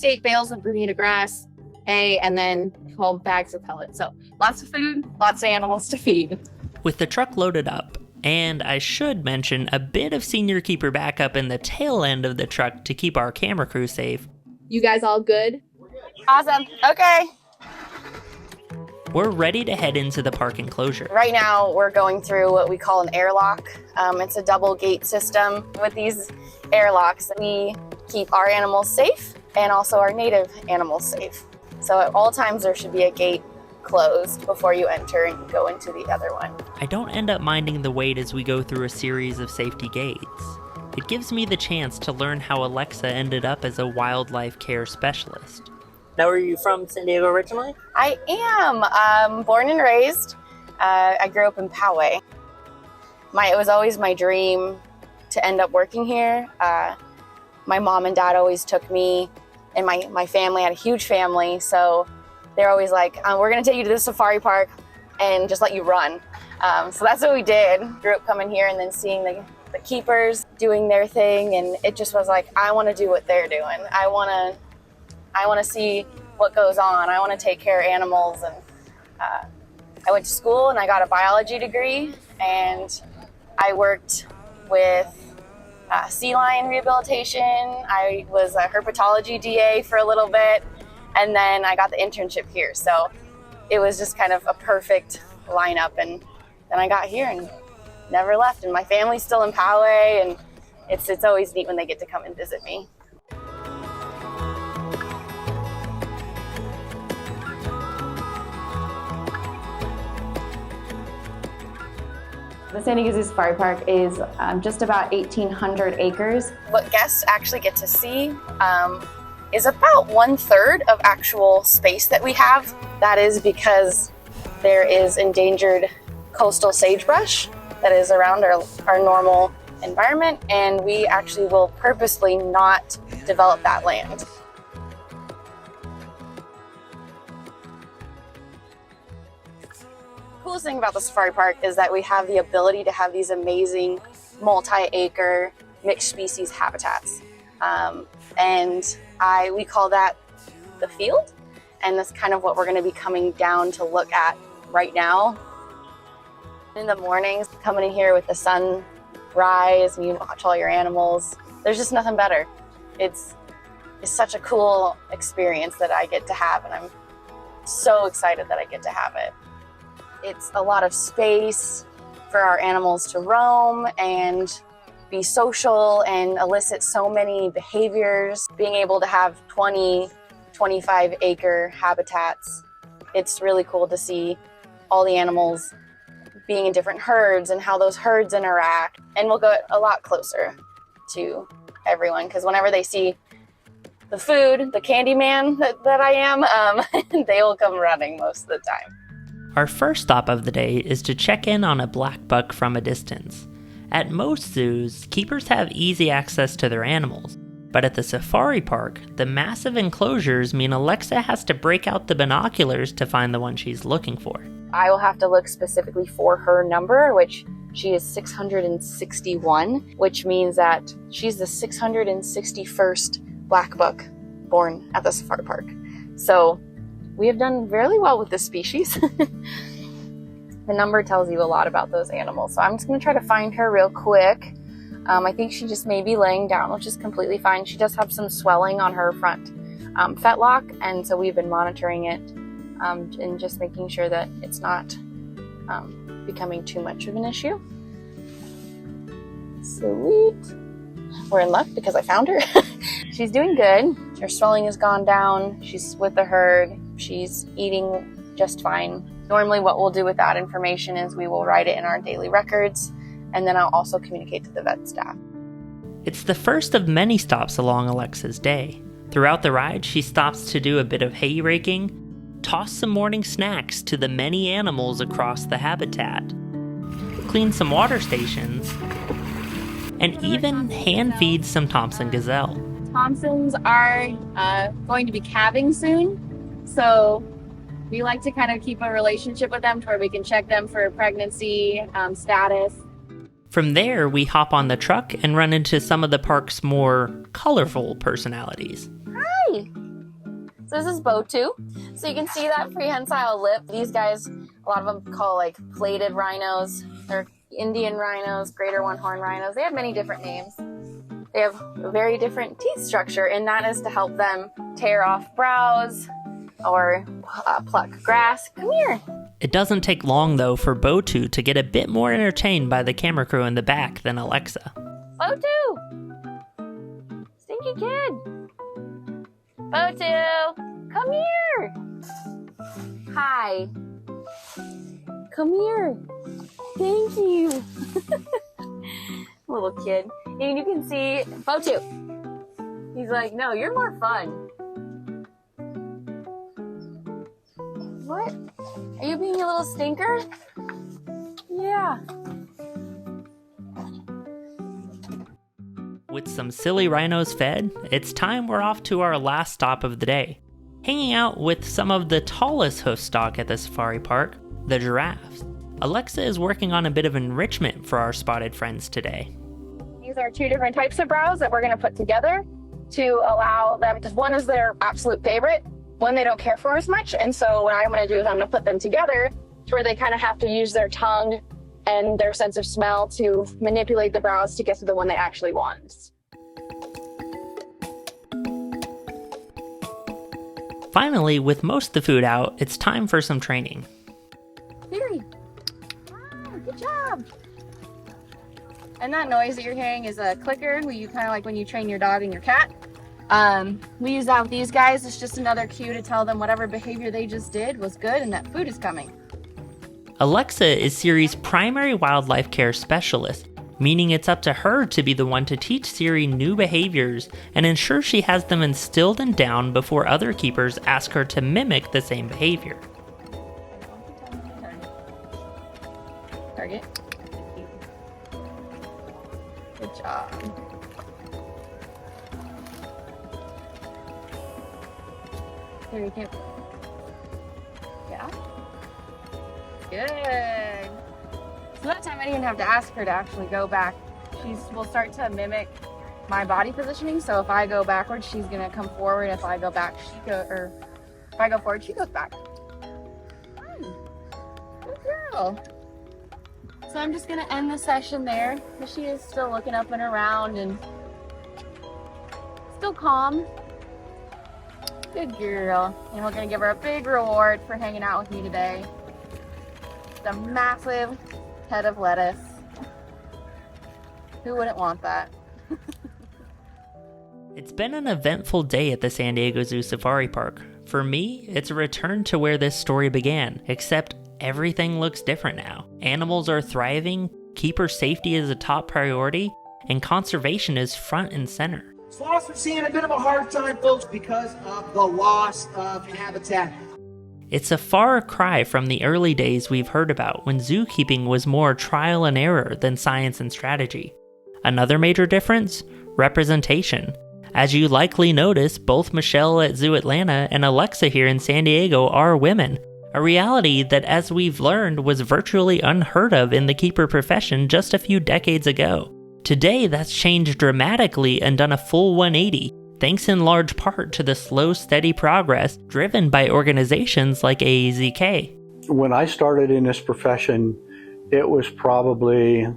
[SPEAKER 6] 8 bales of Bermuda grass, hay, and then 12 bags of pellets. So lots of food, lots of animals to feed.
[SPEAKER 1] With the truck loaded up, and I should mention a bit of senior keeper backup in the tail end of the truck to keep our camera crew safe.
[SPEAKER 6] You guys all good?
[SPEAKER 5] Awesome. Okay.
[SPEAKER 1] We're ready to head into the park enclosure.
[SPEAKER 5] Right now, we're going through what we call an airlock. It's a double gate system. With these airlocks, we keep our animals safe and also our native animals safe. So at all times, there should be a gate closed before you enter and go into the other one.
[SPEAKER 1] I don't end up minding the wait as we go through a series of safety gates. It gives me the chance to learn how Alexa ended up as a wildlife care specialist.
[SPEAKER 14] Now, are you from San Diego originally?
[SPEAKER 5] I am. Born and raised. I grew up in Poway. It was always my dream to end up working here. My mom and dad always took me, and my family had a huge family, so they're always like, we're going to take you to the safari park and just let you run. So that's what we did. Grew up coming here and then seeing the keepers doing their thing, and it just was like, I want to do what they're doing. I want to see what goes on. I want to take care of animals. And I went to school and I got a biology degree, and I worked with sea lion rehabilitation. I was a herpetology DA for a little bit, and then I got the internship here. So it was just kind of a perfect lineup, and then I got here and never left. And my family's still in Poway, and it's always neat when they get to come and visit me.
[SPEAKER 16] The San Diego Zoo Safari Park is just about 1,800 acres.
[SPEAKER 5] What guests actually get to see is about 1/3 of actual space that we have. That is because there is endangered coastal sagebrush that is around our normal environment, and we actually will purposely not develop that land. The coolest thing about the safari park is that we have the ability to have these amazing multi-acre mixed species habitats. And we call that the field, and that's kind of what we're going to be coming down to look at right now. In the mornings, coming in here with the sunrise and you watch all your animals, there's just nothing better. It's such a cool experience that I get to have, and I'm so excited that I get to have it. It's a lot of space for our animals to roam and be social and elicit so many behaviors. Being able to have 20, 25 acre habitats, it's really cool to see all the animals being in different herds and how those herds interact. And we'll go a lot closer to everyone, because whenever they see the food, the candy man that I am, they will come running most of the time.
[SPEAKER 1] Our first stop of the day is to check in on a black buck from a distance. At most zoos, keepers have easy access to their animals, but at the safari park, the massive enclosures mean Alexa has to break out the binoculars to find the one she's looking for.
[SPEAKER 5] I will have to look specifically for her number, which she is 661, which means that she's the 661st black buck born at the safari park. So we have done fairly well with this species. The number tells you a lot about those animals. So I'm just going to try to find her real quick. I think she just may be laying down, which is completely fine. She does have some swelling on her front fetlock, and so we've been monitoring it and just making sure that it's not becoming too much of an issue. Sweet. We're in luck because I found her. She's doing good. Her swelling has gone down. She's with the herd. She's eating just fine. Normally what we'll do with that information is we will write it in our daily records, and then I'll also communicate to the vet staff.
[SPEAKER 1] It's the first of many stops along Alexa's day. Throughout the ride, she stops to do a bit of hay raking, toss some morning snacks to the many animals across the habitat, clean some water stations, and even hand feed some Thompson gazelle.
[SPEAKER 6] Thompsons are going to be calving soon, so we like to kind of keep a relationship with them to where we can check them for pregnancy status.
[SPEAKER 1] From there, we hop on the truck and run into some of the park's more colorful personalities.
[SPEAKER 5] Hi! So this is Botu. So you can see that prehensile lip. These guys, a lot of them call like plated rhinos. They're Indian rhinos, greater one-horn rhinos. They have many different names. They have a very different teeth structure, and that is to help them tear off browse or pluck grass. Come here.
[SPEAKER 1] It doesn't take long, though, for Botu to get a bit more entertained by the camera crew in the back than Alexa.
[SPEAKER 5] Botu! Stinky kid! Botu! Come here! Hi. Come here. Thank you. Little kid. And you can see Botu. He's like, no, you're more fun. What? Are you being a little stinker? Yeah.
[SPEAKER 1] With some silly rhinos fed, it's time we're off to our last stop of the day. Hanging out with some of the tallest hoof stock at the safari park, the giraffes. Alexa is working on a bit of enrichment for our spotted friends today.
[SPEAKER 6] These are two different types of browse that we're going to put together to allow them, because one is their absolute favorite, one they don't care for as much. And so what I'm going to do is I'm going to put them together to where they kind of have to use their tongue and their sense of smell to manipulate the browse to get to the one they actually want.
[SPEAKER 1] Finally, with most of the food out, it's time for some training.
[SPEAKER 6] Siri. Wow, good job. And that noise that you're hearing is a clicker. You kind of like when you train your dog and your cat. We use that with these guys. It's just another cue to tell them whatever behavior they just did was good and that food is coming.
[SPEAKER 1] Alexa is Siri's primary wildlife care specialist, meaning it's up to her to be the one to teach Siri new behaviors and ensure she has them instilled and down before other keepers ask her to mimic the same behavior.
[SPEAKER 6] Target. Good job. Here you can. Yeah. Good. So that time I didn't have to ask her to actually go back. Will start to mimic my body positioning. So if I go backwards, she's gonna come forward. If I go back, if I go forward, she goes back. Good girl. So I'm just gonna end the session there. But she is still looking up and around and still calm. Good girl. And we're gonna give her a big reward for hanging out with me today. The massive head of lettuce. Who wouldn't want that?
[SPEAKER 1] It's been an eventful day at the San Diego Zoo Safari Park. For me, it's a return to where this story began, except everything looks different now. Animals are thriving, keeper safety is a top priority, and conservation is front and center.
[SPEAKER 15] Sloths are seeing a bit of a hard time, folks, because of the loss of habitat.
[SPEAKER 1] It's a far cry from the early days we've heard about when zookeeping was more trial and error than science and strategy. Another major difference? Representation. As you likely notice, both Michelle at Zoo Atlanta and Alexa here in San Diego are women, a reality that, as we've learned, was virtually unheard of in the keeper profession just a few decades ago. Today, that's changed dramatically and done a full 180, thanks in large part to the slow, steady progress driven by organizations like AAZK.
[SPEAKER 11] When I started in this profession, it was probably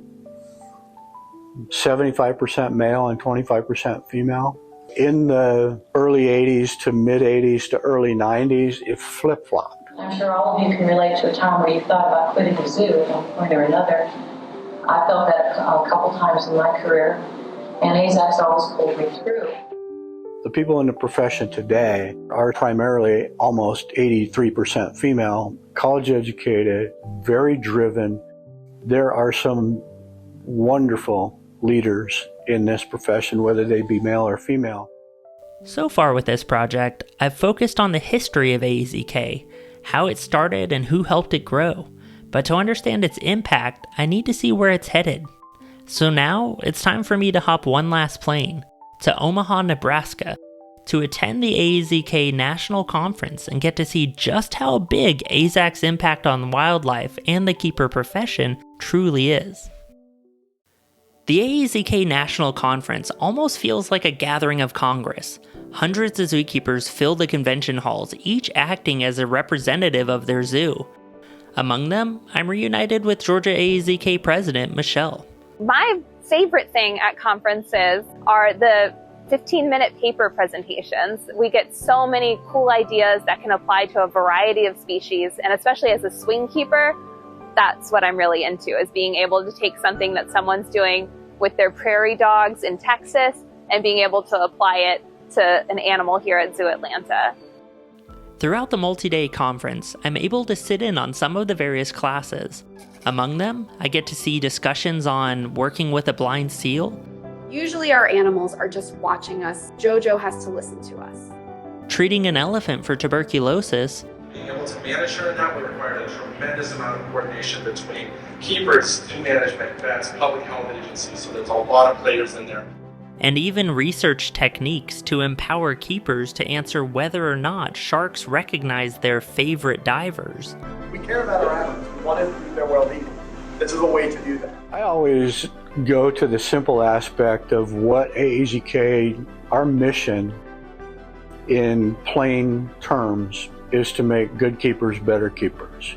[SPEAKER 11] 75% male and 25% female. In the early 80s to mid 80s to early 90s, it flip-flopped.
[SPEAKER 17] I'm sure all of you can relate to a time where you thought about quitting the zoo at one point or another. I felt that a couple times in my career, and AZAC's always pulled me through.
[SPEAKER 11] The people in the profession today are primarily almost 83% female, college educated, very driven. There are some wonderful leaders in this profession, whether they be male or female.
[SPEAKER 1] So far with this project, I've focused on the history of AAZK, how it started and who helped it grow. But to understand its impact, I need to see where it's headed. So now, it's time for me to hop one last plane to Omaha, Nebraska, to attend the AAZK National Conference and get to see just how big AZAC's impact on wildlife and the keeper profession truly is. The AAZK National Conference almost feels like a gathering of Congress. Hundreds of zookeepers fill the convention halls, each acting as a representative of their zoo. Among them, I'm reunited with Georgia AAZK President Michelle.
[SPEAKER 3] My favorite thing at conferences are the 15-minute paper presentations. We get so many cool ideas that can apply to a variety of species, and especially as a swing keeper, that's what I'm really into, is being able to take something that someone's doing with their prairie dogs in Texas and being able to apply it to an animal here at Zoo Atlanta.
[SPEAKER 1] Throughout the multi-day conference, I'm able to sit in on some of the various classes. Among them, I get to see discussions on working with a blind seal,
[SPEAKER 18] Usually our animals are just watching us. Jojo has to listen to us.
[SPEAKER 1] treating an elephant for tuberculosis,
[SPEAKER 19] Being able to manage her and that will require a tremendous amount of coordination between keepers, zoo management, vets, public health agencies, so there's a lot of players in there.
[SPEAKER 1] and even research techniques to empower keepers to answer whether or not sharks recognize their favorite divers.
[SPEAKER 15] We care about our animals. We want to improve their well-being. This is a way to do that.
[SPEAKER 11] I always go to the simple aspect of what AAZK, our mission in plain terms, is to make good keepers better keepers.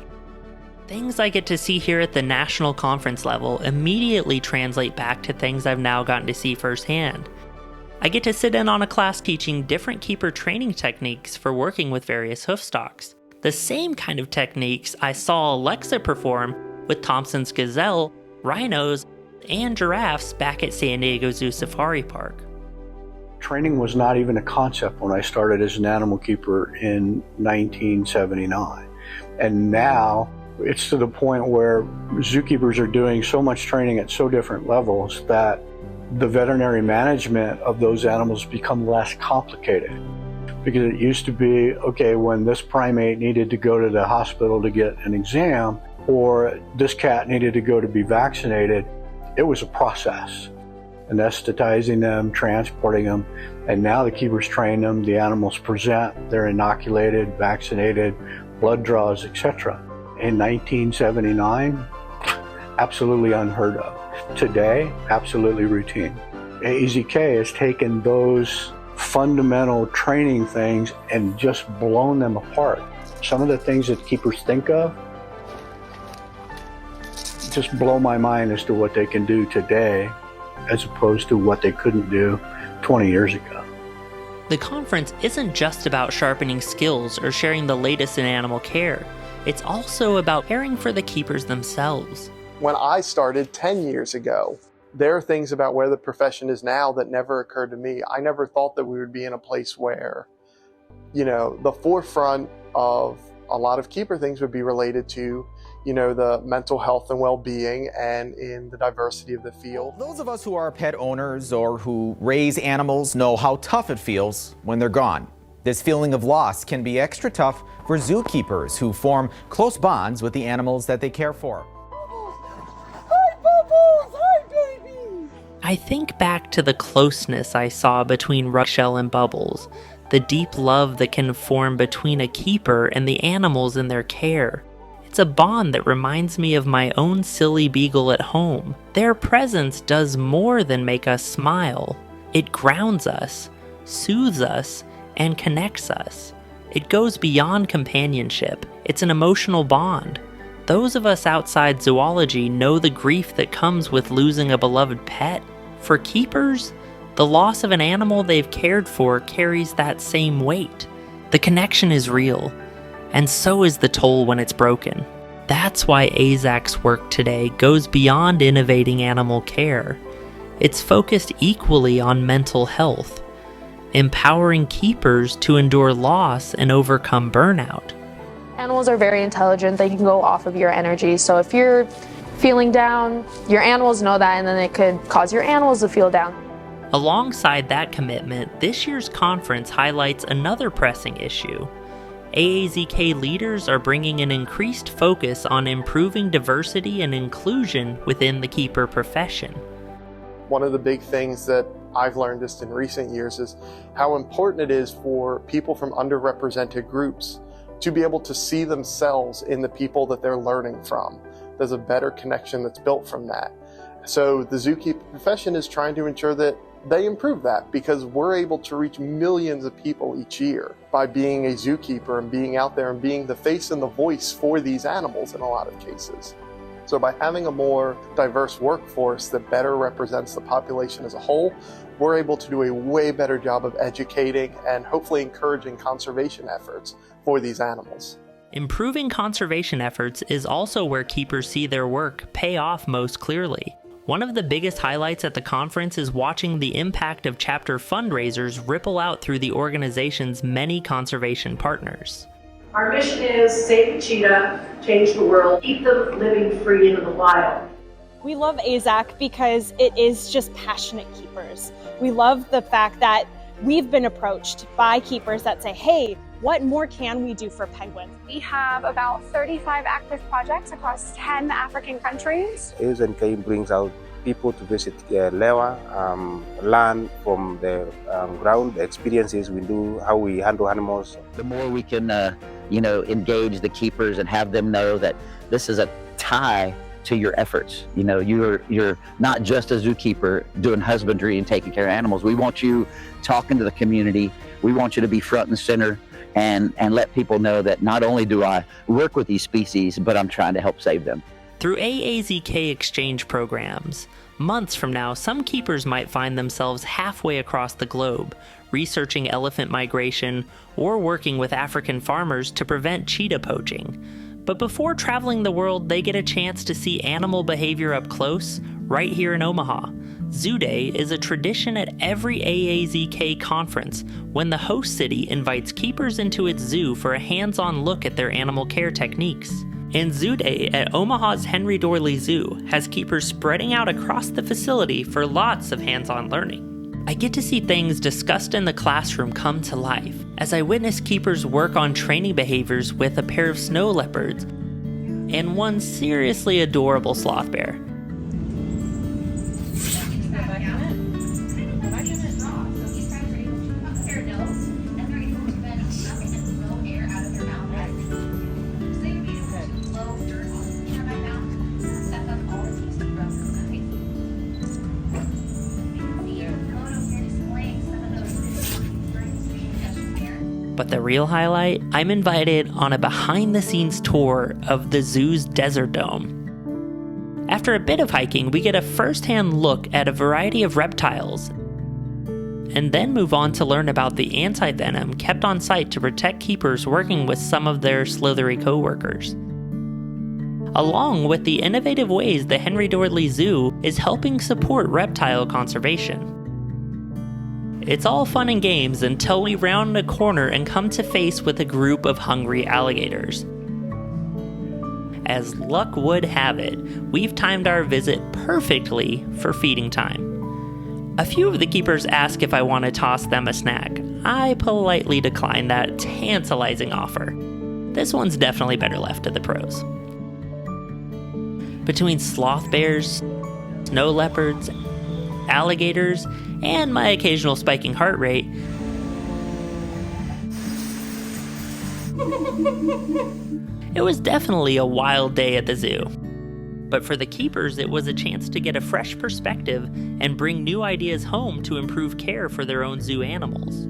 [SPEAKER 1] Things I get to see here at the national conference level immediately translate back to things I've now gotten to see firsthand. I get to sit in on a class teaching different keeper training techniques for working with various hoofstocks. The same kind of techniques I saw Alexa perform with Thompson's gazelle, rhinos, and giraffes back at San Diego Zoo Safari Park.
[SPEAKER 11] Training was not even a concept when I started as an animal keeper in 1979. And now it's to the point where zookeepers are doing so much training at so different levels that the veterinary management of those animals become less complicated. Because it used to be, okay, when this primate needed to go to the hospital to get an exam, or this cat needed to go to be vaccinated, it was a process. Anesthetizing them, transporting them, and now the keepers train them, the animals present, they're inoculated, vaccinated, blood draws, etc. In 1979, absolutely unheard of. Today, absolutely routine. AAZK has taken those fundamental training things and just blown them apart. Some of the things that keepers think of just blow my mind as to what they can do today as opposed to what they couldn't do 20 years ago.
[SPEAKER 1] The conference isn't just about sharpening skills or sharing the latest in animal care. It's also about caring for the keepers themselves.
[SPEAKER 12] When I started 10 years ago, there are things about where the profession is now that never occurred to me. I never thought that we would be in a place where, the forefront of a lot of keeper things would be related to, the mental health and well-being and in the diversity of the field.
[SPEAKER 20] Those of us who are pet owners or who raise animals know how tough it feels when they're gone. This feeling of loss can be extra tough for zookeepers who form close bonds with the animals that they care for.
[SPEAKER 25] Hi, Bubbles! Hi, baby!
[SPEAKER 1] I think back to the closeness I saw between Rushell and Bubbles, the deep love that can form between a keeper and the animals in their care. It's a bond that reminds me of my own silly beagle at home. Their presence does more than make us smile. It grounds us. soothes us, and connects us. It goes beyond companionship. It's an emotional bond. Those of us outside zoology know the grief that comes with losing a beloved pet. For keepers, the loss of an animal they've cared for carries that same weight. The connection is real, and so is the toll when it's broken. That's why AZAC's work today goes beyond innovating animal care. It's focused equally on mental health, empowering keepers to endure loss and overcome burnout.
[SPEAKER 2] Animals are very intelligent. They can go off of your energy. So if you're feeling down, your animals know that, and then it could cause your animals to feel down.
[SPEAKER 1] Alongside that commitment, this year's conference highlights another pressing issue. AAZK leaders are bringing an increased focus on improving diversity and inclusion within the keeper profession.
[SPEAKER 12] One of the big things that I've learned just in recent years is how important it is for people from underrepresented groups to be able to see themselves in the people that they're learning from. There's a better connection that's built from that. So the zookeeper profession is trying to ensure that they improve that, because we're able to reach millions of people each year by being a zookeeper and being out there and being the face and the voice for these animals in a lot of cases. So by having a more diverse workforce that better represents the population as a whole, we're able to do a way better job of educating and hopefully encouraging conservation efforts for these animals.
[SPEAKER 1] Improving conservation efforts is also where keepers see their work pay off most clearly. One of the biggest highlights at the conference is watching the impact of chapter fundraisers ripple out through the organization's many conservation partners.
[SPEAKER 7] Our mission is save the cheetah, change the world, keep them living free in the wild.
[SPEAKER 8] We love AZAC because it is just passionate keepers. We love the fact that we've been approached by keepers that say, hey, what more can we do for penguins?
[SPEAKER 18] We have about 35 active projects across 10 African countries.
[SPEAKER 22] AZAC brings out people to visit Lewa, learn from the ground, the experiences we do, how we handle animals.
[SPEAKER 9] The more we can, engage the keepers and have them know that this is a tie to your efforts. You're not just a zookeeper doing husbandry and taking care of animals. We want you talking to the community. We want you to be front and center and let people know that not only do I work with these species, but I'm trying to help save them.
[SPEAKER 1] Through AAZK exchange programs, months from now, some keepers might find themselves halfway across the globe, researching elephant migration or working with African farmers to prevent cheetah poaching. But before traveling the world, they get a chance to see animal behavior up close, right here in Omaha. Zoo Day is a tradition at every AAZK conference when the host city invites keepers into its zoo for a hands-on look at their animal care techniques. And Zoo Day at Omaha's Henry Dorley Zoo has keepers spreading out across the facility for lots of hands-on learning. I get to see things discussed in the classroom come to life as I witness keepers work on training behaviors with a pair of snow leopards and one seriously adorable sloth bear. But the real highlight, I'm invited on a behind-the-scenes tour of the zoo's Desert Dome. After a bit of hiking, we get a first-hand look at a variety of reptiles, and then move on to learn about the anti-venom kept on site to protect keepers working with some of their slithery co-workers, along with the innovative ways the Henry Dorley Zoo is helping support reptile conservation. It's all fun and games until we round a corner and come to face with a group of hungry alligators. As luck would have it, we've timed our visit perfectly for feeding time. A few of the keepers ask if I want to toss them a snack. I politely decline that tantalizing offer. This one's definitely better left to the pros. Between sloth bears, snow leopards, alligators, and my occasional spiking heart rate, it was definitely a wild day at the zoo. But for the keepers, it was a chance to get a fresh perspective and bring new ideas home to improve care for their own zoo animals.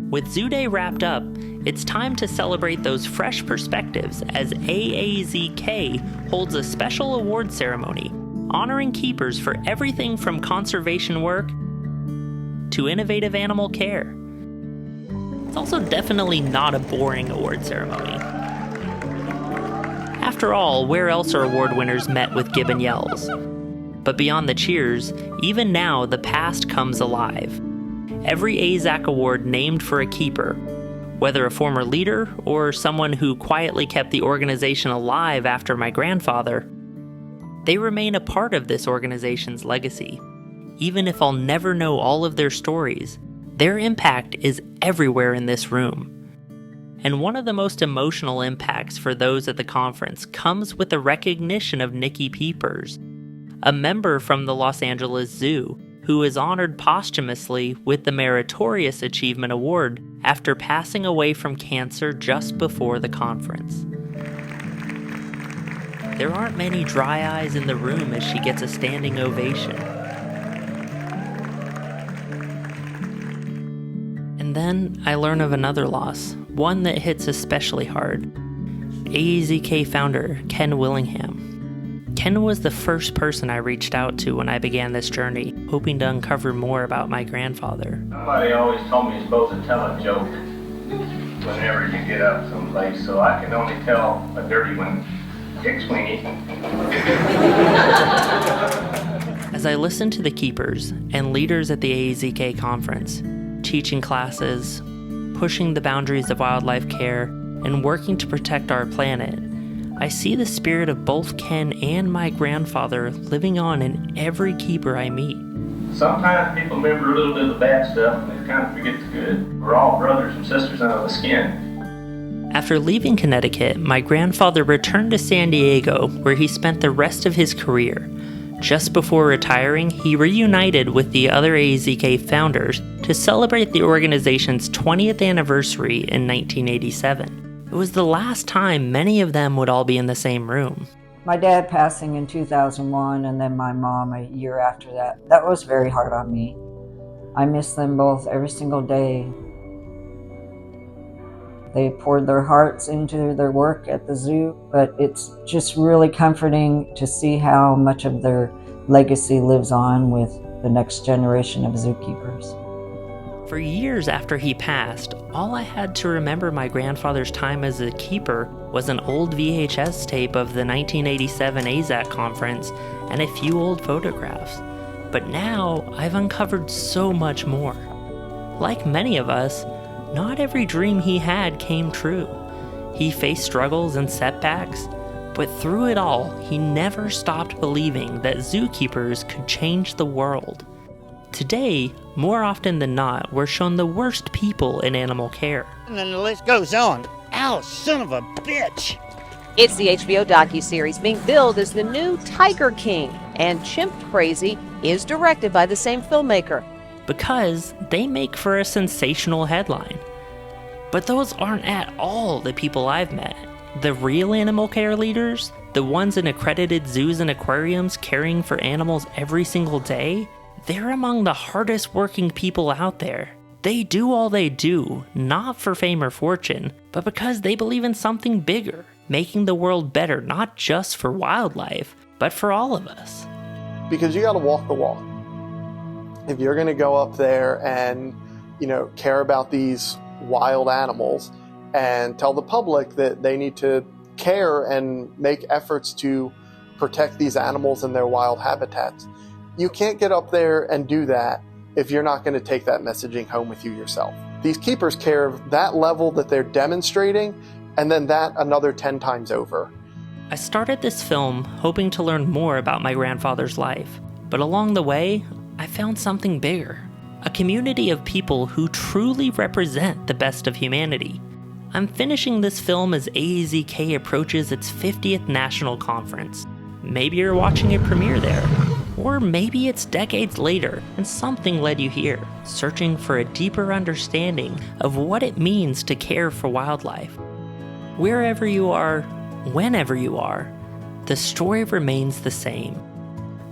[SPEAKER 1] With Zoo Day wrapped up, it's time to celebrate those fresh perspectives as AAZK holds a special award ceremony honoring keepers for everything from conservation work to innovative animal care. It's also definitely not a boring award ceremony. After all, where else are award winners met with gibbon yells? But beyond the cheers, even now the past comes alive. Every AZAC award named for a keeper, whether a former leader or someone who quietly kept the organization alive after my grandfather, they remain a part of this organization's legacy. Even if I'll never know all of their stories, their impact is everywhere in this room. And one of the most emotional impacts for those at the conference comes with the recognition of Nikki Peepers, a member from the Los Angeles Zoo, who is honored posthumously with the Meritorious Achievement Award after passing away from cancer just before the conference. There aren't many dry eyes in the room as she gets a standing ovation. And then I learn of another loss, one that hits especially hard. AZK founder Ken Willingham. Ken was the first person I reached out to when I began this journey, hoping to uncover more about my grandfather.
[SPEAKER 10] Somebody always told me you're supposed to tell a joke whenever you get up someplace, so I can only tell a dirty one. Dick Sweeney.
[SPEAKER 1] As I listened to the keepers and leaders at the AZK conference, teaching classes, pushing the boundaries of wildlife care, and working to protect our planet, I see the spirit of both Ken and my grandfather living on in every keeper I meet.
[SPEAKER 10] Sometimes people remember a little bit of the bad stuff and they kind of forget the good. We're all brothers and sisters under the skin.
[SPEAKER 1] After leaving Connecticut, my grandfather returned to San Diego, where he spent the rest of his career. Just before retiring, he reunited with the other AZK founders to celebrate the organization's 20th anniversary in 1987. It was the last time many of them would all be in the same room.
[SPEAKER 13] My dad passing in 2001 and then my mom a year after that. That was very hard on me. I miss them both every single day. They poured their hearts into their work at the zoo, but it's just really comforting to see how much of their legacy lives on with the next generation of zookeepers.
[SPEAKER 1] For years after he passed, all I had to remember my grandfather's time as a keeper was an old VHS tape of the 1987 AZAC conference and a few old photographs. But now I've uncovered so much more. Like many of us, not every dream he had came true. He faced struggles and setbacks, but through it all, he never stopped believing that zookeepers could change the world. Today, more often than not, we're shown the worst people in animal care.
[SPEAKER 21] And then the list goes on. Ow, son of a bitch!
[SPEAKER 23] It's the HBO docuseries being billed as the new Tiger King, and Chimp Crazy is directed by the same filmmaker.
[SPEAKER 1] Because they make for a sensational headline. But those aren't at all the people I've met. The real animal care leaders, the ones in accredited zoos and aquariums caring for animals every single day, they're among the hardest working people out there. They do all they do, not for fame or fortune, but because they believe in something bigger, making the world better not just for wildlife, but for all of us.
[SPEAKER 12] Because you gotta walk the walk. If you're going to go up there and, care about these wild animals and tell the public that they need to care and make efforts to protect these animals in their wild habitats, you can't get up there and do that if you're not going to take that messaging home with you yourself. These keepers care of that level that they're demonstrating, and then that another 10 times over.
[SPEAKER 1] I started this film hoping to learn more about my grandfather's life, but along the way, I found something bigger. A community of people who truly represent the best of humanity. I'm finishing this film as AZK approaches its 50th national conference. Maybe you're watching a premiere there. Or maybe it's decades later and something led you here, searching for a deeper understanding of what it means to care for wildlife. Wherever you are, whenever you are, the story remains the same.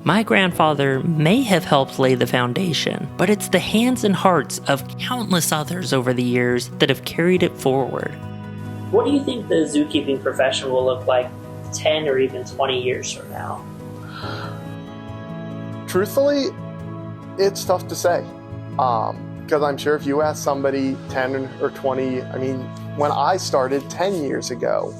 [SPEAKER 1] My grandfather may have helped lay the foundation, but it's the hands and hearts of countless others over the years that have carried it forward. What do you think the zookeeping profession will look like 10 or even 20 years from now?
[SPEAKER 12] Truthfully, it's tough to say. Because I'm sure if you ask somebody 10 or 20, I mean, when I started 10 years ago,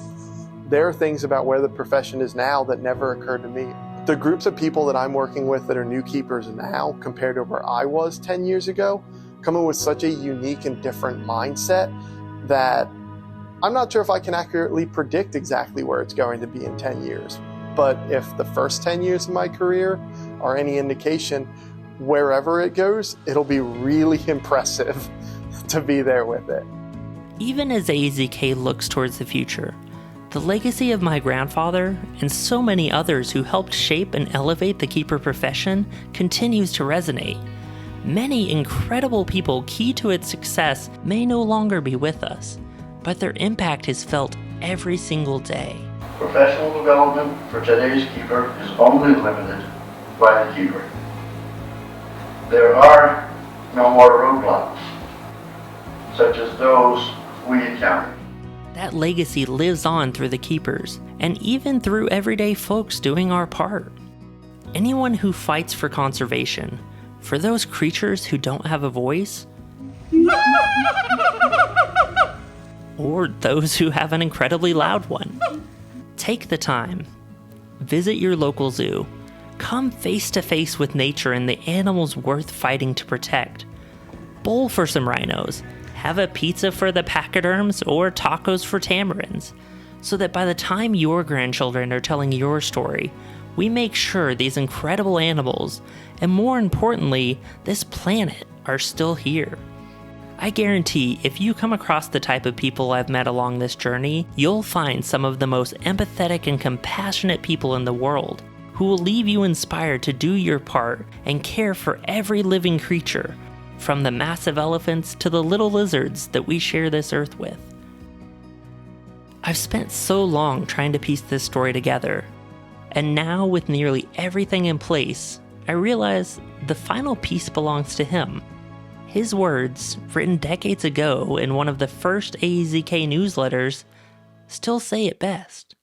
[SPEAKER 12] there are things about where the profession is now that never occurred to me. The groups of people that I'm working with that are new keepers now compared to where I was 10 years ago, come in with such a unique and different mindset that I'm not sure if I can accurately predict exactly where it's going to be in 10 years. But if the first 10 years of my career are any indication, wherever it goes, it'll be really impressive to be there with it.
[SPEAKER 1] Even as AZK looks towards the future, the legacy of my grandfather and so many others who helped shape and elevate the keeper profession continues to resonate. Many incredible people key to its success may no longer be with us, but their impact is felt every single day.
[SPEAKER 4] Professional development for today's keeper is only limited by the keeper. There are no more roadblocks, such as those we encountered.
[SPEAKER 1] That legacy lives on through the keepers, and even through everyday folks doing our part. Anyone who fights for conservation, for those creatures who don't have a voice, or those who have an incredibly loud one. Take the time. Visit your local zoo. Come face to face with nature and the animals worth fighting to protect. Bowl for some rhinos. Have a pizza for the pachyderms or tacos for tamarins, so that by the time your grandchildren are telling your story, we make sure these incredible animals, and more importantly, this planet, are still here. I guarantee if you come across the type of people I've met along this journey, you'll find some of the most empathetic and compassionate people in the world, who will leave you inspired to do your part and care for every living creature, from the massive elephants to the little lizards that we share this earth with. I've spent so long trying to piece this story together, and now with nearly everything in place, I realize the final piece belongs to him. His words, written decades ago in one of the first AZK newsletters, still say it best.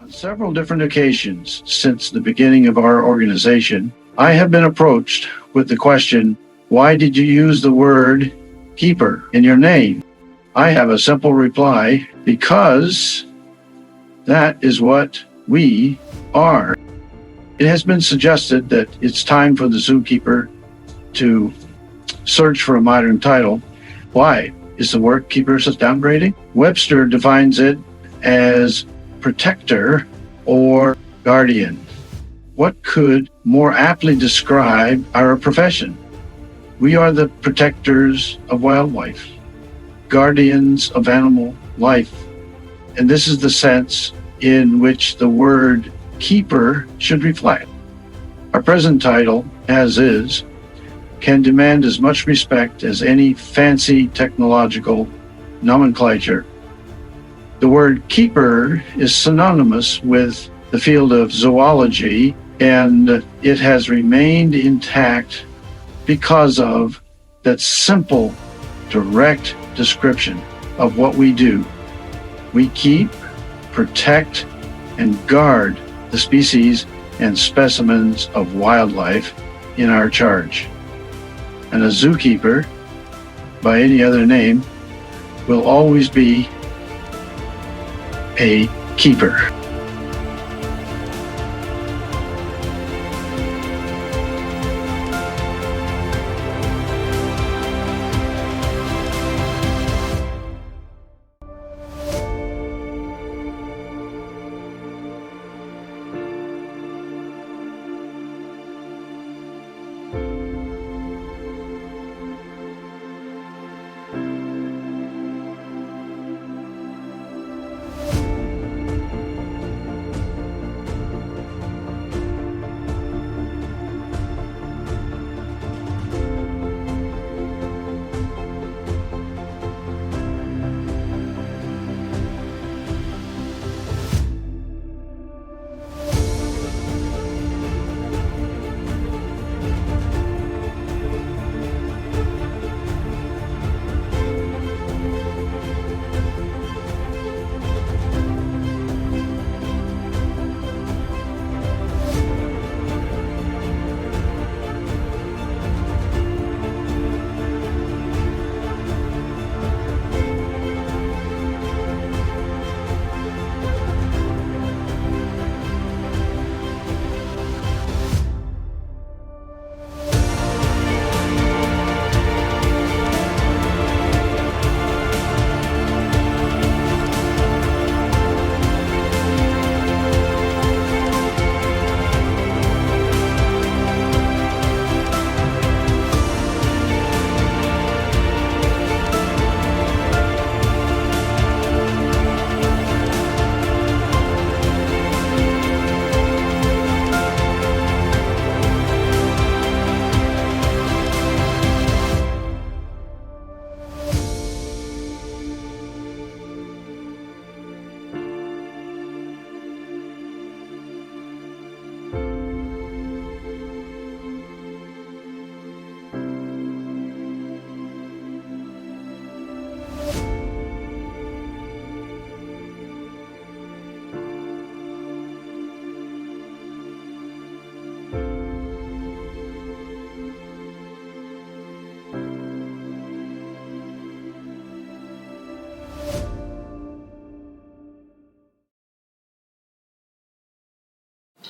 [SPEAKER 5] On several different occasions since the beginning of our organization, I have been approached with the question, why did you use the word keeper in your name? I have a simple reply, because that is what we are. It has been suggested that it's time for the zookeeper to search for a modern title. Why? Is the word keeper downgrading? Webster defines it as protector or guardian. What could more aptly describe our profession? We are the protectors of wildlife, guardians of animal life. And this is the sense in which the word keeper should reflect. Our present title, as is, can demand as much respect as any fancy technological nomenclature. The word keeper is synonymous with the field of zoology, and it has remained intact because of that simple, direct description of what we do. We keep, protect, and guard the species and specimens of wildlife in our charge. And a zookeeper, by any other name, will always be a keeper.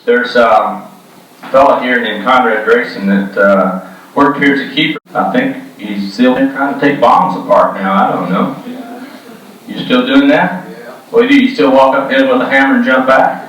[SPEAKER 10] There's a fella here named Conrad Grayson that worked here as a keeper. I think he's still trying to take bombs apart now. I don't know. You still doing that? Yeah. What do? You still walk up there with a hammer and jump back?